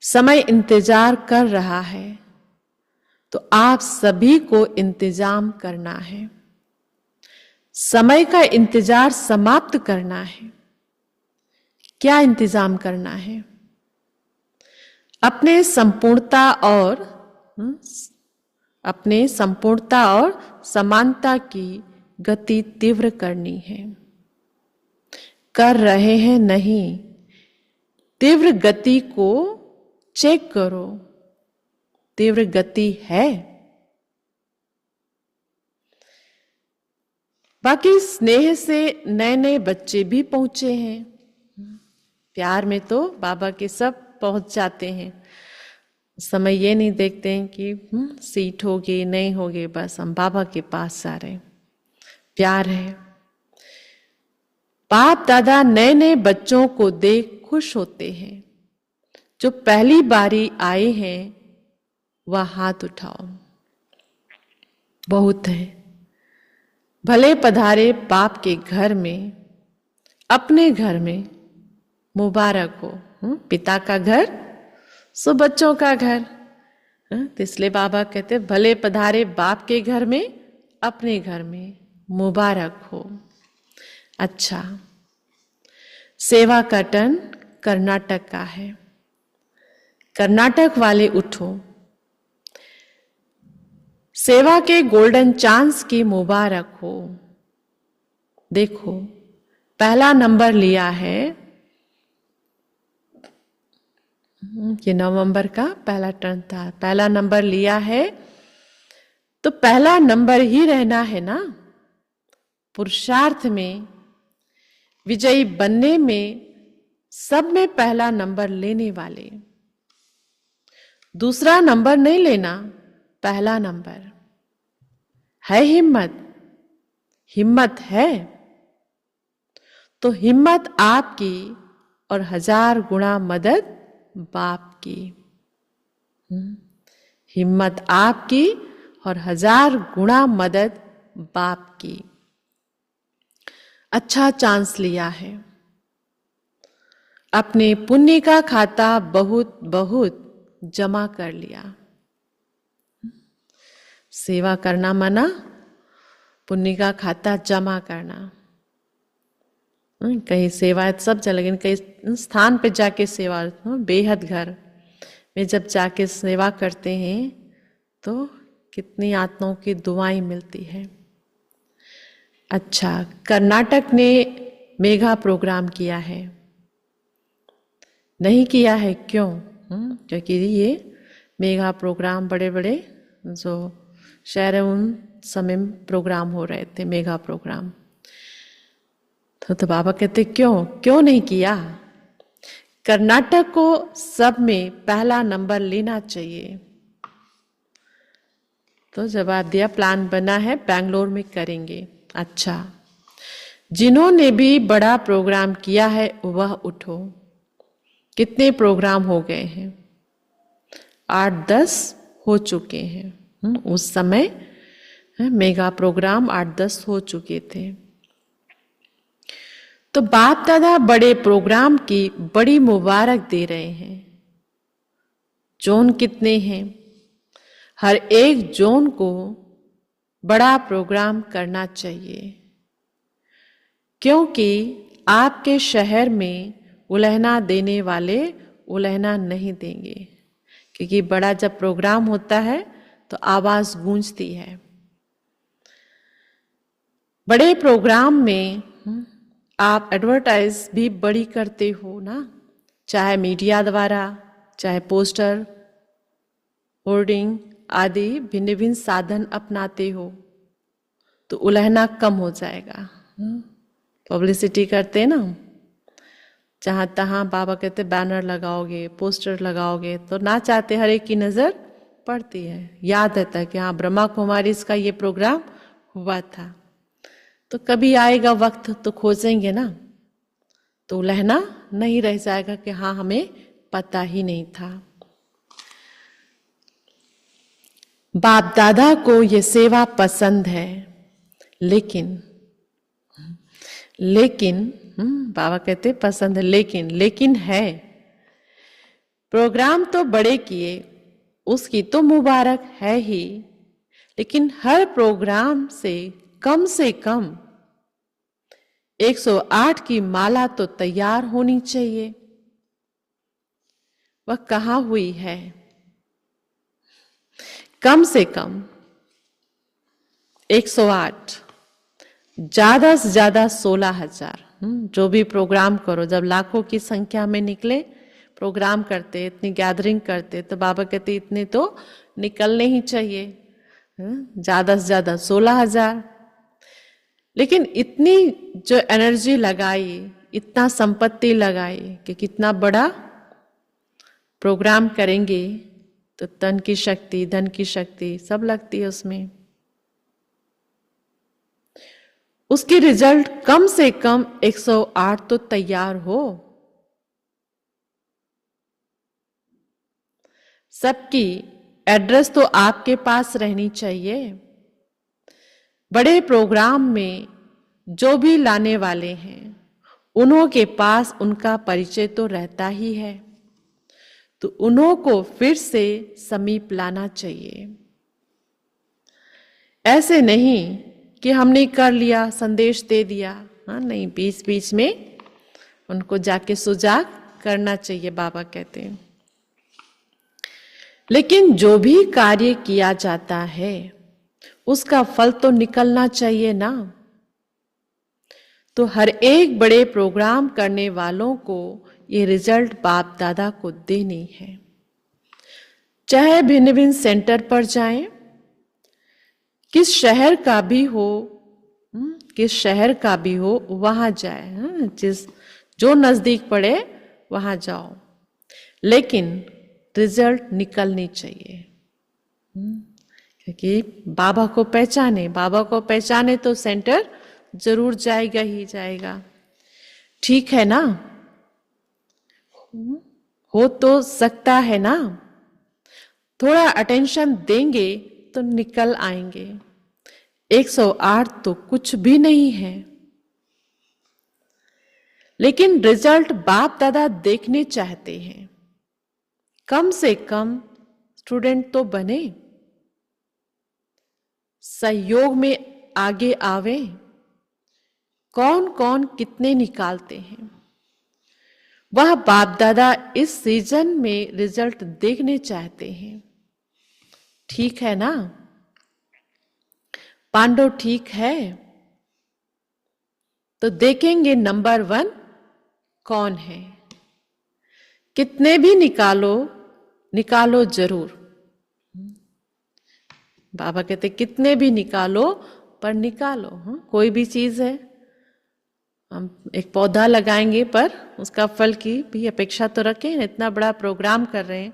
समय इंतजार कर रहा है। तो आप सभी को इंतजाम करना है, समय का इंतजार समाप्त करना है। क्या इंतजाम करना है? अपने संपूर्णता और समानता की गति तीव्र करनी है। कर रहे हैं नहीं, तीव्र गति को चेक करो, तीव्र गति है। बाकी स्नेह से नए नए बच्चे भी पहुंचे हैं। प्यार में तो बाबा के सब पहुंच जाते हैं। समय ये नहीं देखते हैं कि सीट होगी नहीं होगी, बस हम बाबा के पास जा रहे हैं। प्यार है। बाप दादा नए नए बच्चों को देख खुश होते हैं। जो पहली बारी आए हैं वह हाथ उठाओ। बहुत है। भले पधारे बाप के घर में, अपने घर में मुबारक हो। पिता का घर सो बच्चों का घर। तो इसलिए बाबा कहते भले पधारे बाप के घर में, अपने घर में मुबारक हो। अच्छा, सेवा का टर्न कर्नाटक का है। कर्नाटक वाले उठो। सेवा के गोल्डन चांस की मुबारक हो। देखो, पहला नंबर लिया है। ये नवंबर का पहला टर्न था, पहला नंबर लिया है तो पहला नंबर ही रहना है ना। पुरुषार्थ में, विजयी बनने में, सब में पहला नंबर लेने वाले। दूसरा नंबर नहीं लेना, पहला नंबर है। हिम्मत है तो हिम्मत आपकी और 1000 गुना मदद बाप की। हिम्मत आपकी और 1000 गुना मदद बाप की। अच्छा चांस लिया है। अपने पुण्य का खाता बहुत बहुत जमा कर लिया। सेवा करना माना पुण्य का खाता जमा करना। कहीं सेवा सब चले, लेकिन कई स्थान पे जाके सेवा, बेहद घर में जब जाके सेवा करते हैं तो कितनी आत्माओं की दुआएं मिलती है। अच्छा, कर्नाटक ने मेगा प्रोग्राम किया है। नहीं किया है क्यों? क्योंकि ये मेगा प्रोग्राम बड़े बड़े जो शहर उन समय प्रोग्राम हो रहे थे, मेगा प्रोग्राम। तो बाबा कहते क्यों नहीं किया? कर्नाटक को सब में पहला नंबर लेना चाहिए। तो जवाब दिया प्लान बना है, बैंगलोर में करेंगे। अच्छा, जिन्होंने भी बड़ा प्रोग्राम किया है वह उठो। कितने प्रोग्राम हो गए हैं? 8-10 हो चुके हैं। उस समय मेगा प्रोग्राम 8-10 हो चुके थे। तो बाप दादा बड़े प्रोग्राम की बड़ी मुबारक दे रहे हैं। जोन कितने हैं? हर एक जोन को बड़ा प्रोग्राम करना चाहिए, क्योंकि आपके शहर में उलहना देने वाले उलहना नहीं देंगे। क्योंकि बड़ा जब प्रोग्राम होता है तो आवाज गूंजती है। बड़े प्रोग्राम में आप एडवर्टाइज भी बड़ी करते हो ना, चाहे मीडिया द्वारा, चाहे पोस्टर, होर्डिंग आदि भिन्न भिन्न साधन अपनाते हो, तो उलहना कम हो जाएगा। पब्लिसिटी करते हैं ना, जहां तहां बाबा कहते बैनर लगाओगे, पोस्टर लगाओगे तो ना चाहते हर एक की नजर पड़ती है, याद रहता है कि हाँ ब्रह्मा कुमारी इसका ये प्रोग्राम हुआ था। तो कभी आएगा वक्त तो खोजेंगे ना, तो लहना नहीं रह जाएगा कि हाँ हमें पता ही नहीं था। बाप दादा को ये सेवा पसंद है, लेकिन बाबा कहते पसंद है, लेकिन है, प्रोग्राम तो बड़े किए, उसकी तो मुबारक है ही, लेकिन हर प्रोग्राम से कम 108 की माला तो तैयार होनी चाहिए। वह कहाँ हुई है? कम से कम 108, ज्यादा से ज्यादा 16,000। जो भी प्रोग्राम करो, जब लाखों की संख्या में निकले प्रोग्राम करते, इतनी गैदरिंग करते, तो बाबा कहते इतने तो निकलने ही चाहिए, ज्यादा से ज्यादा 16,000। लेकिन इतनी जो एनर्जी लगाई, इतना संपत्ति लगाई कि कितना बड़ा प्रोग्राम करेंगे, तो तन की शक्ति, धन की शक्ति सब लगती है उसमें। उसकी रिजल्ट कम से कम 108 तो तैयार हो। सबकी एड्रेस तो आपके पास रहनी चाहिए। बड़े प्रोग्राम में जो भी लाने वाले हैं, उन्हों के पास उनका परिचय तो रहता ही है, तो उन्हों को फिर से समीप लाना चाहिए। ऐसे नहीं कि हमने कर लिया, संदेश दे दिया, हाँ नहीं, बीच बीच में उनको जाके सुजाग करना चाहिए, बाबा कहते हैं। लेकिन जो भी कार्य किया जाता है उसका फल तो निकलना चाहिए ना। तो हर एक बड़े प्रोग्राम करने वालों को ये रिजल्ट बाप दादा को देनी है। चाहे भिन्न भिन्न सेंटर पर जाएं, किस शहर का भी हो वहां जाए, जो नजदीक पड़े वहां जाओ, लेकिन रिजल्ट निकलनी चाहिए। क्योंकि बाबा को पहचाने तो सेंटर जरूर जाएगा ही जाएगा। ठीक है ना? हो तो सकता है ना? थोड़ा अटेंशन देंगे तो निकल आएंगे। 108 तो कुछ भी नहीं है, लेकिन रिजल्ट बाप दादा देखने चाहते हैं। कम से कम स्टूडेंट तो बने, सहयोग में आगे आवे। कौन कौन कितने निकालते हैं, वह बाप दादा इस सीजन में रिजल्ट देखने चाहते हैं। ठीक है ना? पांडव ठीक है? तो देखेंगे नंबर 1 कौन है। कितने भी निकालो जरूर। बाबा कहते कितने भी निकालो, पर निकालो। कोई भी चीज है, हम एक पौधा लगाएंगे पर उसका फल की भी अपेक्षा तो रखें। इतना बड़ा प्रोग्राम कर रहे हैं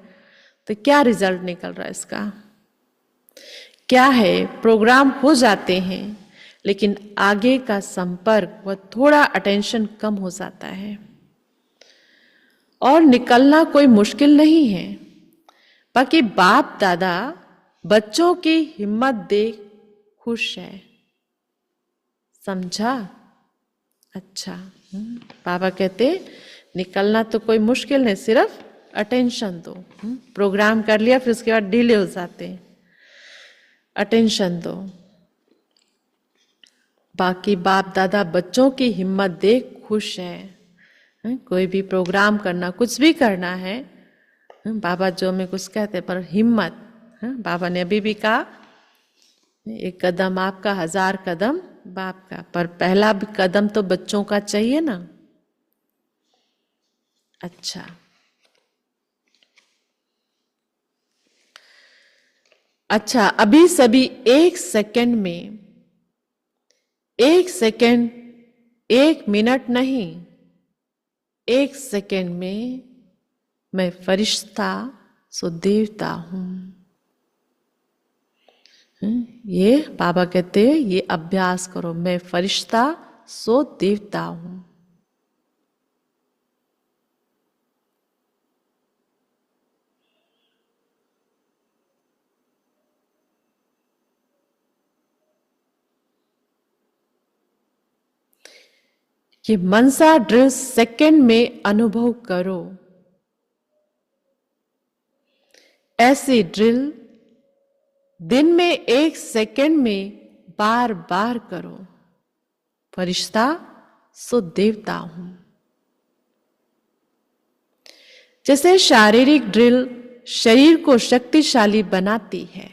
तो क्या रिजल्ट निकल रहा है इसका? क्या है, प्रोग्राम हो जाते हैं लेकिन आगे का संपर्क, वह थोड़ा अटेंशन कम हो जाता है। और निकलना कोई मुश्किल नहीं है। बाकी बाप दादा बच्चों की हिम्मत देख खुश है। समझा? अच्छा। बाबा कहते निकलना तो कोई मुश्किल नहीं, सिर्फ अटेंशन दो। प्रोग्राम कर लिया फिर उसके बाद डिले हो जाते हैं, अटेंशन दो। बाकी बाप दादा बच्चों की हिम्मत देख खुश है। कोई भी प्रोग्राम करना, कुछ भी करना है, बाबा जो हमें कुछ कहते पर हिम्मत। बाबा ने अभी भी कहा 1 कदम आपका, 1000 कदम बाप का, पर पहला भी कदम तो बच्चों का चाहिए ना। अच्छा, अभी सभी 1 सेकंड 1 मिनट नहीं, 1 सेकंड में मैं फरिश्ता सो देवता हूं। ये बाबा कहते हैं, ये अभ्यास करो, मैं फरिश्ता सो देवता हूं। ये मनसा ड्रिल सेकंड में अनुभव करो। ऐसी ड्रिल दिन में 1 सेकंड में बार बार करो। फरिश्ता सो देवता हूं। जैसे शारीरिक ड्रिल शरीर को शक्तिशाली बनाती है,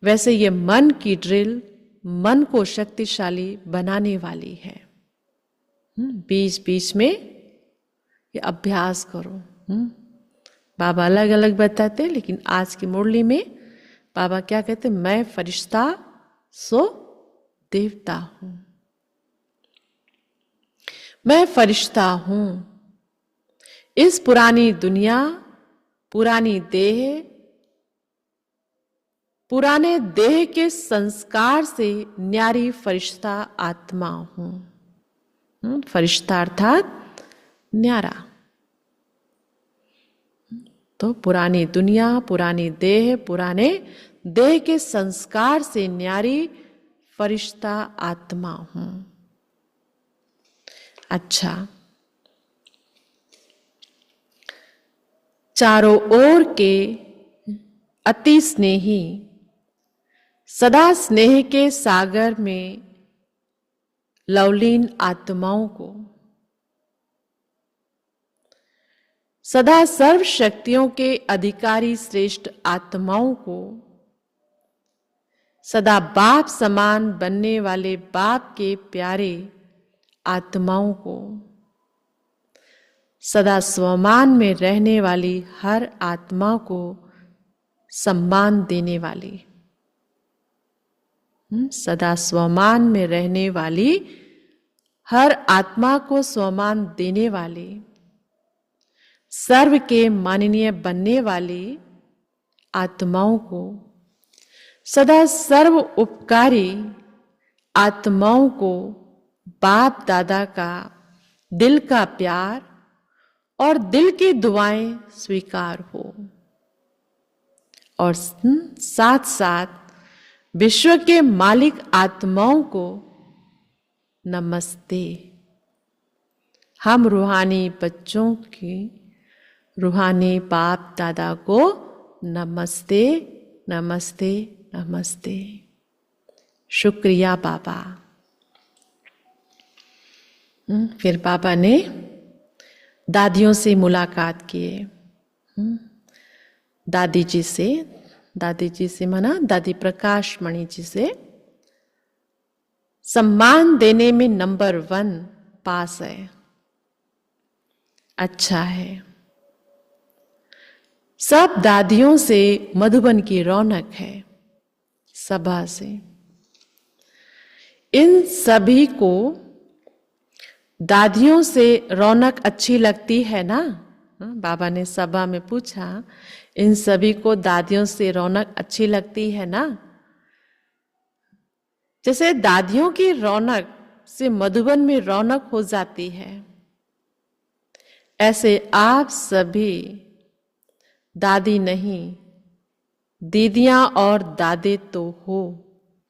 वैसे ये मन की ड्रिल मन को शक्तिशाली बनाने वाली है। बीच बीच में ये अभ्यास करो। बाबा अलग अलग बताते हैं, लेकिन आज की मुरली में बाबा क्या कहते हैं? मैं फरिश्ता सो देवता हूं। मैं फरिश्ता हूं। इस पुरानी दुनिया, पुरानी देह, पुराने देह के संस्कार से न्यारी फरिश्ता आत्मा हूं। फरिश्ता अर्थात न्यारा। तो पुरानी दुनिया, पुरानी देह, पुराने देह के संस्कार से न्यारी फरिश्ता आत्मा हूं। अच्छा, चारों ओर के अति स्नेही सदा स्नेह के सागर में लवलीन आत्माओं को, सदा सर्व शक्तियों के अधिकारी श्रेष्ठ आत्माओं को, सदा बाप समान बनने वाले बाप के प्यारे आत्माओं को, सदा स्वमान में रहने वाली हर आत्मा को सम्मान देने वाली, सदा स्वमान में रहने वाली हर आत्मा को स्वमान देने वाली, सर्व के माननीय बनने वाली आत्माओं को, सदा सर्व उपकारी आत्माओं को बाप दादा का दिल का प्यार और दिल की दुआएं स्वीकार हो। और साथ साथ विश्व के मालिक आत्माओं को नमस्ते। हम रूहानी बच्चों की, रूहानी बाप दादा को नमस्ते, नमस्ते, नमस्ते। शुक्रिया बाबा। फिर बाबा ने दादियों से मुलाकात किए। दादी जी से माना दादी प्रकाश मणि जी से। सम्मान देने में नंबर 1 पास है। अच्छा है। सब दादियों से मधुबन की रौनक है। सभा से इन सभी को दादियों से रौनक अच्छी लगती है ना? बाबा ने सभा में पूछा, इन सभी को दादियों से रौनक अच्छी लगती है ना? जैसे दादियों की रौनक से मधुबन में रौनक हो जाती है, ऐसे आप सभी दादी नहीं, दीदियां और दादे तो हो।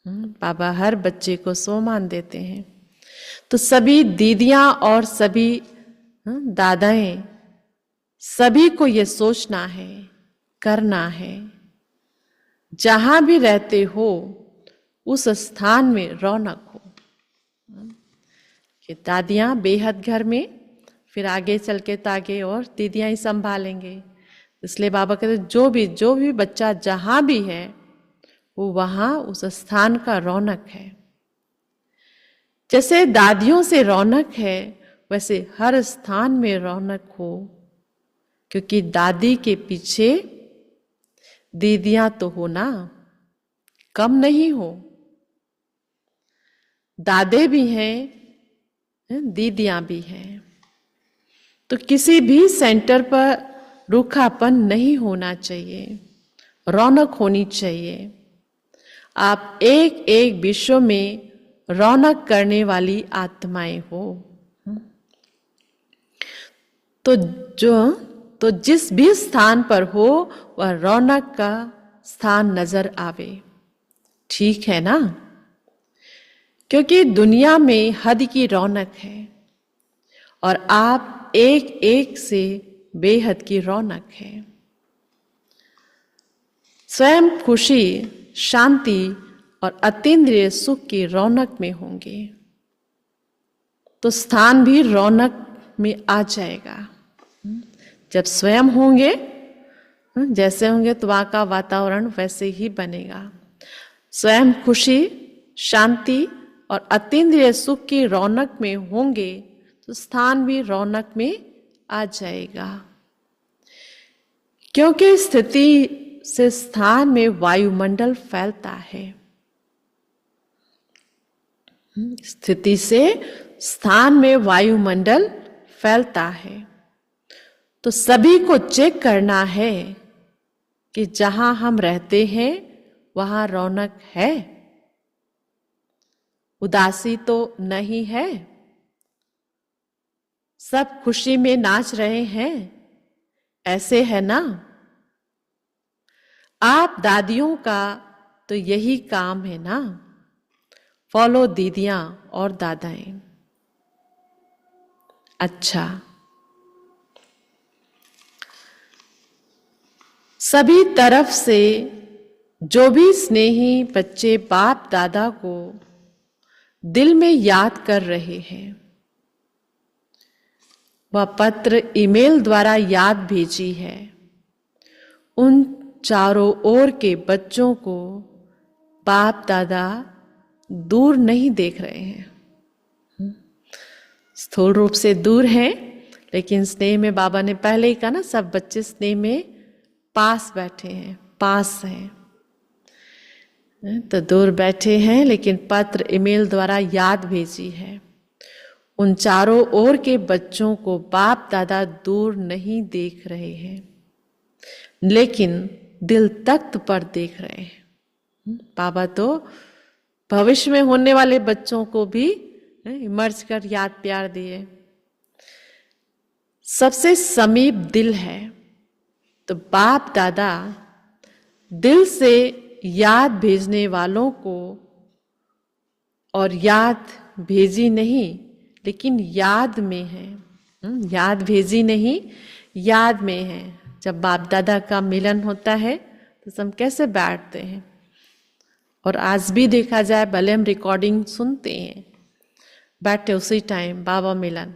बाबा हर बच्चे को सम्मान देते हैं, तो सभी दीदियां और सभी दादाएं, सभी को ये सोचना है, करना है, जहां भी रहते हो उस स्थान में रौनक हो। ये दादियां बेहद घर में, फिर आगे चल के तागे और दीदियां ही संभालेंगे। इसलिए बाबा कहते जो भी बच्चा जहां भी है वो वहां उस स्थान का रौनक है। जैसे दादियों से रौनक है, वैसे हर स्थान में रौनक हो, क्योंकि दादी के पीछे दीदियां तो हो ना, कम नहीं हो। दादे भी हैं, दीदियां भी हैं। तो किसी भी सेंटर पर रूखापन नहीं होना चाहिए, रौनक होनी चाहिए। आप एक एक विश्व में रौनक करने वाली आत्माएं हो। तो जिस भी स्थान पर हो वह रौनक का स्थान नजर आवे, ठीक है ना? क्योंकि दुनिया में हद की रौनक है और आप एक एक से बेहद की रौनक है। स्वयं खुशी, शांति और अतीन्द्रिय सुख की रौनक में होंगे तो स्थान भी रौनक में आ जाएगा। जब स्वयं होंगे, जैसे होंगे तो वहां का वातावरण वैसे ही बनेगा। स्वयं खुशी, शांति और अतीन्द्रिय सुख की रौनक में होंगे तो स्थान भी रौनक में आ जाएगा। क्योंकि स्थिति से स्थान में वायुमंडल फैलता है। स्थिति से स्थान में वायुमंडल फैलता है। तो सभी को चेक करना है कि जहां हम रहते हैं वहां रौनक है, उदासी तो नहीं है, सब खुशी में नाच रहे हैं, ऐसे है ना? आप दादियों का तो यही काम है ना, फॉलो दीदियां और दादाएं। अच्छा, सभी तरफ से जो भी स्नेही बच्चे बाप दादा को दिल में याद कर रहे हैं, वह पत्र ईमेल द्वारा याद भेजी है। उन चारों ओर के बच्चों को बाप दादा दूर नहीं देख रहे हैं। स्थूल रूप से दूर हैं, लेकिन स्नेह में बाबा ने पहले ही कहा ना, सब बच्चे स्नेह में पास बैठे हैं, पास हैं। तो दूर बैठे हैं, लेकिन पत्र ईमेल द्वारा याद भेजी है। उन चारों ओर के बच्चों को बाप दादा दूर नहीं देख रहे हैं, लेकिन दिल तख्त पर देख रहे हैं। बाबा तो भविष्य में होने वाले बच्चों को भी इमर्ज कर याद प्यार दिए। सबसे समीप दिल है, तो बाप दादा दिल से याद भेजने वालों को, और याद भेजी नहीं लेकिन याद में है, याद भेजी नहीं, याद में है। जब बाप दादा का मिलन होता है तो हम कैसे बैठते हैं, और आज भी देखा जाए, भले हम रिकॉर्डिंग सुनते हैं, बैठे उसी टाइम बाबा मिलन,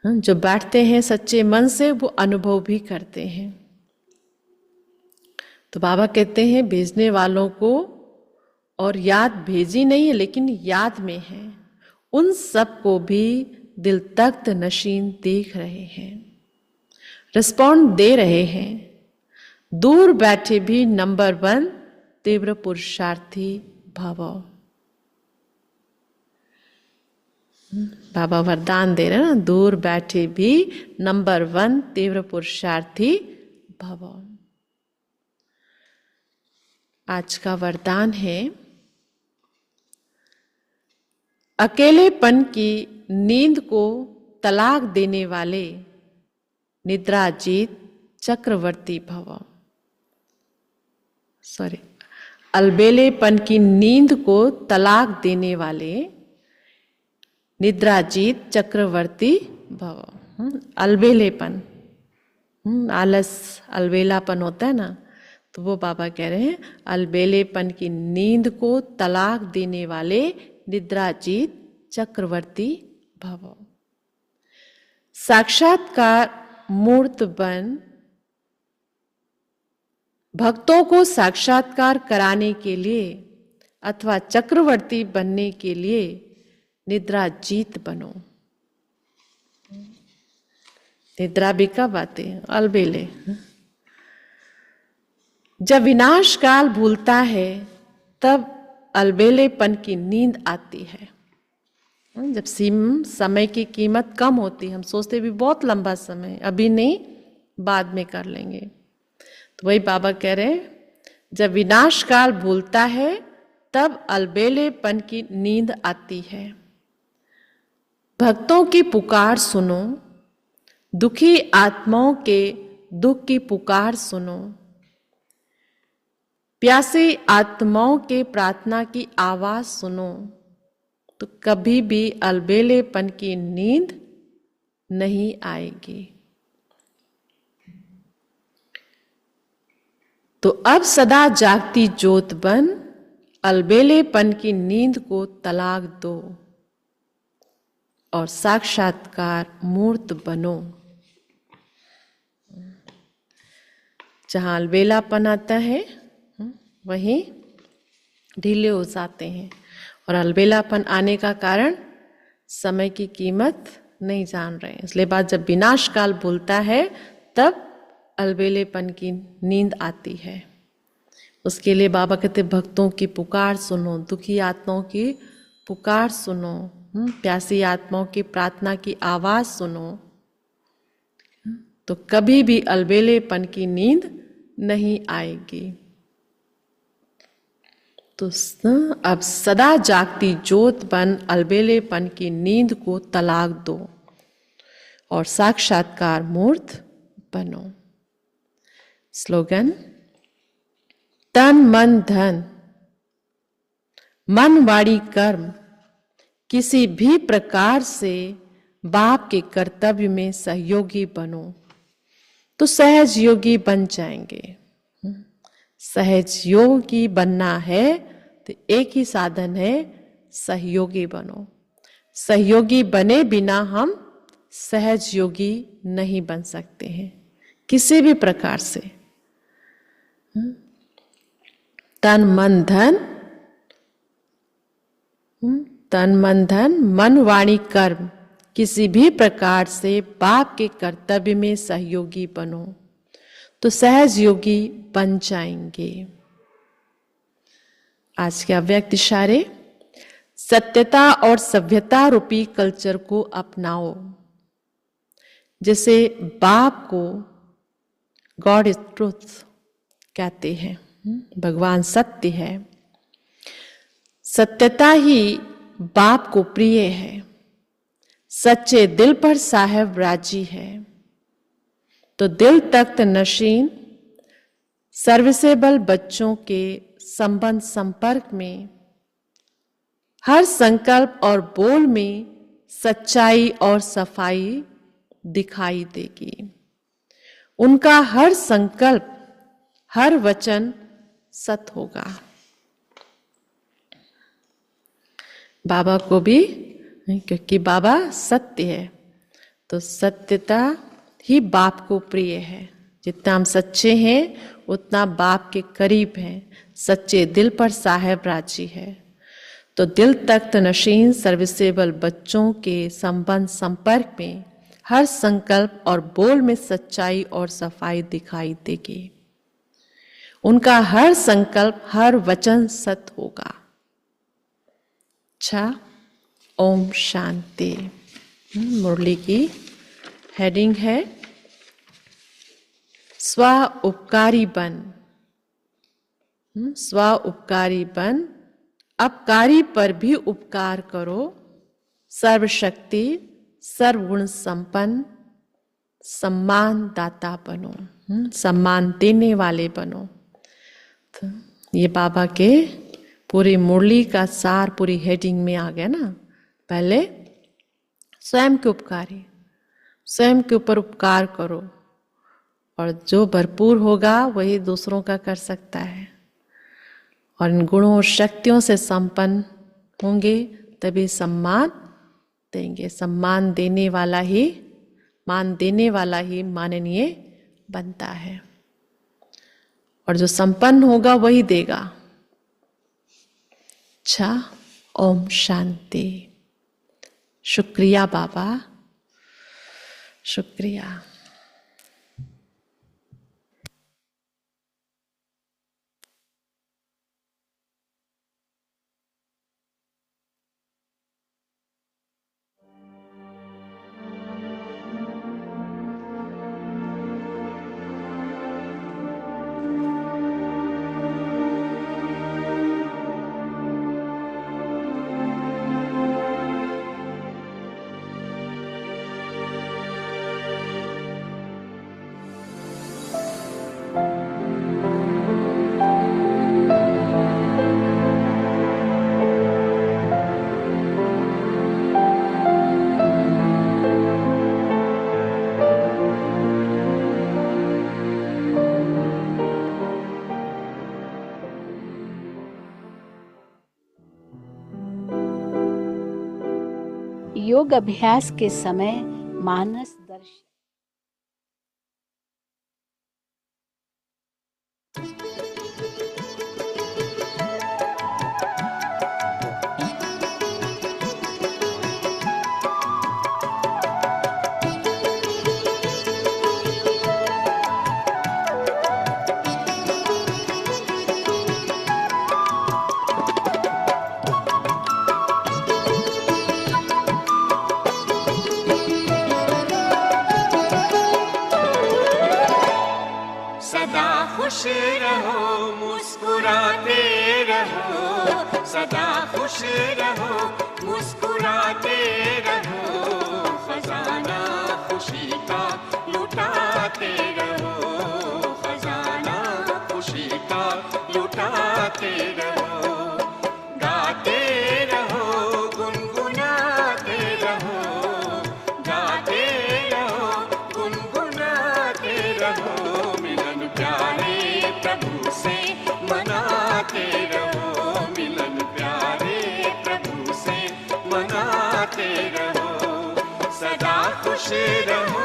जो बैठते हैं सच्चे मन से वो अनुभव भी करते हैं। तो बाबा कहते हैं भेजने वालों को और याद भेजी नहीं है लेकिन याद में है, उन सब को भी दिल तख्त नशीन देख रहे हैं, रिस्पॉन्ड दे रहे हैं। दूर बैठे भी नंबर 1 तीव्र पुरुषार्थी भव। बाबा वरदान दे रहे हैं ना, दूर बैठे भी नंबर 1 तीव्र पुरुषार्थी भव। आज का वरदान है, अकेलेपन की नींद को तलाक देने वाले निद्राजीत चक्रवर्ती भव। अलबेलेपन की नींद को तलाक देने वाले निद्राजीत चक्रवर्ती भव। अलबेलेपन, आलस, अलबेलापन होता है ना, तो वो बाबा कह रहे हैं अलबेलेपन की नींद को तलाक देने वाले निद्राजीत चक्रवर्ती भव। साक्षात्कार मूर्त बन भक्तों को साक्षात्कार कराने के लिए अथवा चक्रवर्ती बनने के लिए निद्राजीत बनो। निद्रा भी कब आती है? अलबेले। जब विनाश काल भूलता है तब अलबेलेपन की नींद आती है। जब समय की कीमत कम होती, हम सोचते भी बहुत लंबा समय, अभी नहीं बाद में कर लेंगे। तो वही बाबा कह रहे हैं, जब विनाश काल भूलता है तब अलबेलेपन की नींद आती है। भक्तों की पुकार सुनो, दुखी आत्माओं के दुख की पुकार सुनो, प्यासी आत्माओं के प्रार्थना की आवाज सुनो, तो कभी भी अलबेलेपन की नींद नहीं आएगी। तो अब सदा जागती ज्योत बन, अलबेलेपन की नींद को तलाक दो और साक्षात्कार मूर्त बनो। जहां अलबेलापन आता है वहीं ढीले हो जाते हैं, और अलबेलापन आने का कारण समय की कीमत नहीं जान रहे हैं। इसलिए बात जब विनाश काल बोलता है तब अलबेलेपन की नींद आती है। उसके लिए बाबा कहते भक्तों की पुकार सुनो, दुखी आत्माओं की पुकार सुनो, प्यासी आत्माओं की प्रार्थना की आवाज सुनो, तो कभी भी अलबेलेपन की नींद नहीं आएगी। तो अब सदा जागती ज्योत बन, अलबेलेपन की नींद को तलाक दो और साक्षात्कार मूर्त बनो। स्लोगन, तन मन धन, मन वाणी कर्म किसी भी प्रकार से बाप के कर्तव्य में सहयोगी बनो, तो सहज योगी बन जाएंगे। सहज योगी बनना है तो एक ही साधन है, सहयोगी बनो। सहयोगी बने बिना हम सहज योगी नहीं बन सकते हैं किसी भी प्रकार से। तन मन धन, तन मन धन, मन वाणी कर्म किसी भी प्रकार से बाप के कर्तव्य में सहयोगी बनो, तो सहज योगी बन जाएंगे। आज के अव्यक्त इशारे, सत्यता और सभ्यता रूपी कल्चर को अपनाओ। जैसे बाप को गॉड इज ट्रूथ कहते हैं, भगवान सत्य है, सत्यता ही बाप को प्रिय है, सच्चे दिल पर साहेब राजी है। तो दिल तख्त नशीन सर्विसेबल बच्चों के संबंध संपर्क में हर संकल्प और बोल में सच्चाई और सफाई दिखाई देगी। उनका हर संकल्प, हर वचन सत्य होगा। बाबा को भी, क्योंकि बाबा सत्य है, तो सत्यता ही बाप को प्रिय है। जितना हम सच्चे हैं उतना बाप के करीब हैं। सच्चे दिल पर साहेब राजी है। तो दिल तख्त नशीन सर्विसेबल बच्चों के संबंध संपर्क में हर संकल्प और बोल में सच्चाई और सफाई दिखाई देगी। उनका हर संकल्प, हर वचन सत्य होगा। अच्छा, ओम शांति। मुरली की हेडिंग है स्व उपकारी बन। स्व उपकारी बन, अपकारी पर भी उपकार करो, सर्वशक्ति सर्वगुण संपन्न सम्मान दाता बनो, सम्मान देने वाले बनो। तो ये बाबा के पूरी मुरली का सार पूरी हेडिंग में आ गया ना। पहले स्वयं के उपकारी, स्वयं के ऊपर उपकार करो, और जो भरपूर होगा वही दूसरों का कर सकता है। और इन गुणों और शक्तियों से संपन्न होंगे तभी सम्मान देंगे। सम्मान देने वाला ही, मान देने वाला ही माननीय बनता है, और जो संपन्न होगा वही देगा। अच्छा, ओम शांति। शुक्रिया बाबा, शुक्रिया। योग अभ्यास के समय मानस दर्शन। सदा खुश रहो, मुस्कुराते रहो, सदा खुश रहो, मुस्कुराते रहो, खजाना खुशी का लुटाते रहो, खजाना खुशी का लुटाते रहो, गाते रहो, गुनगुनाते रहो, गाते रहो, गुनगुनाते रहो, मिलन प्यारे प्रभु से मनाते रहो, मिलन प्यारे प्रभु से मनाते रहो, सदा खुश रहो।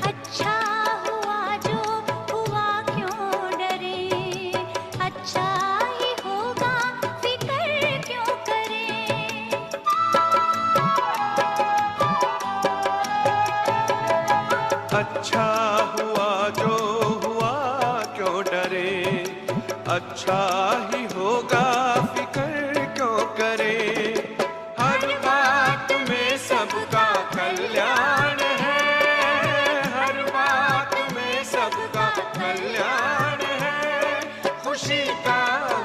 अच्छा हुआ जो हुआ क्यों डरे, अच्छा ही होगा फिक्र क्यों करें। अच्छा हुआ जो हुआ क्यों डरे, अच्छा ही होगा फिक्र क्यों करे, हर बात में सबका कल्याण है, हर बात में सबका कल्याण है, खुशी का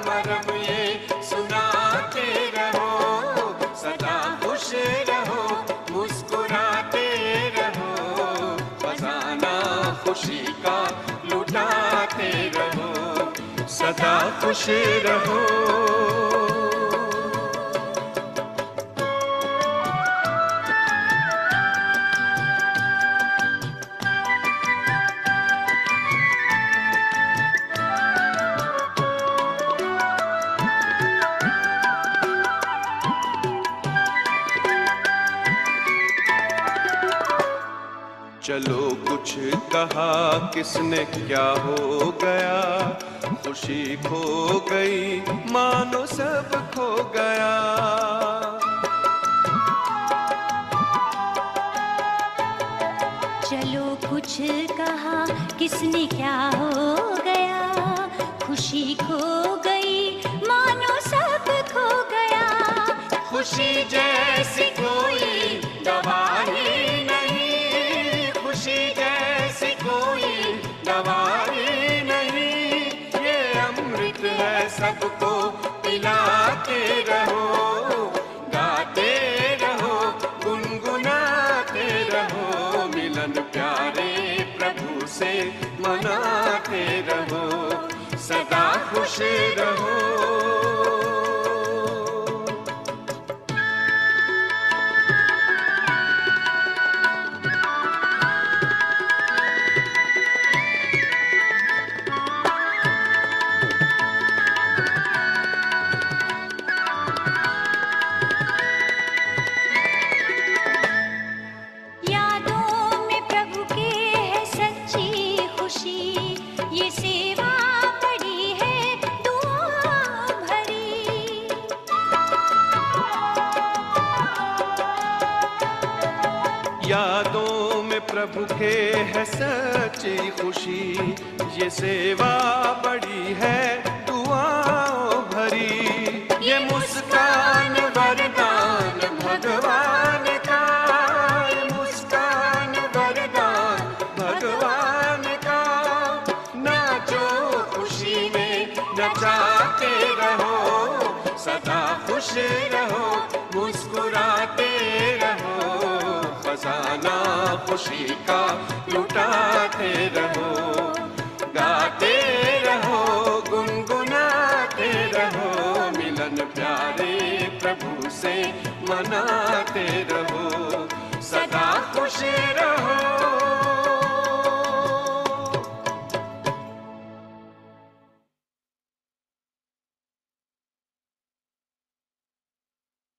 मरम ये सुनाते रहो, सदा खुश रहो, मुस्कुराते रहो, खजाना खुशी का लुटाते रहो, सदा खुश रहो। चलो कुछ कहा किसने क्या हो गया, खुशी खो गई मानो सब खो गया, चलो कुछ कहा किसने क्या हो गया, खुशी खो गई मानो सब खो गया, खुशी जैसी कोई दवा ही नहीं, खुशी जैसी कोई दवा ही नहीं, ये अमृत है सबको पिलाते रहो, गाते रहो, गुनगुनाते रहो, मिलन प्यारे प्रभु से मनाते रहो, सदा खुश रहो। यादों में प्रभु के है सच्ची खुशी, ये सेवा बड़ी है दुआ भरी, यादों में प्रभु के है सच्ची खुशी, ये सेवा बड़ी है दुआओं भरी, ये मुस्कान वरदान भगवान का, ये मुस्कान वरदान भगवान का, नाचो खुशी में नचाते रहो, सदा खुश रहो, मुस्कुराते रहो, खजाना खुशी का लुटाते रहो, गाते रहो, गुन प्रभु से मनाते रहो, सदा खुश रहो।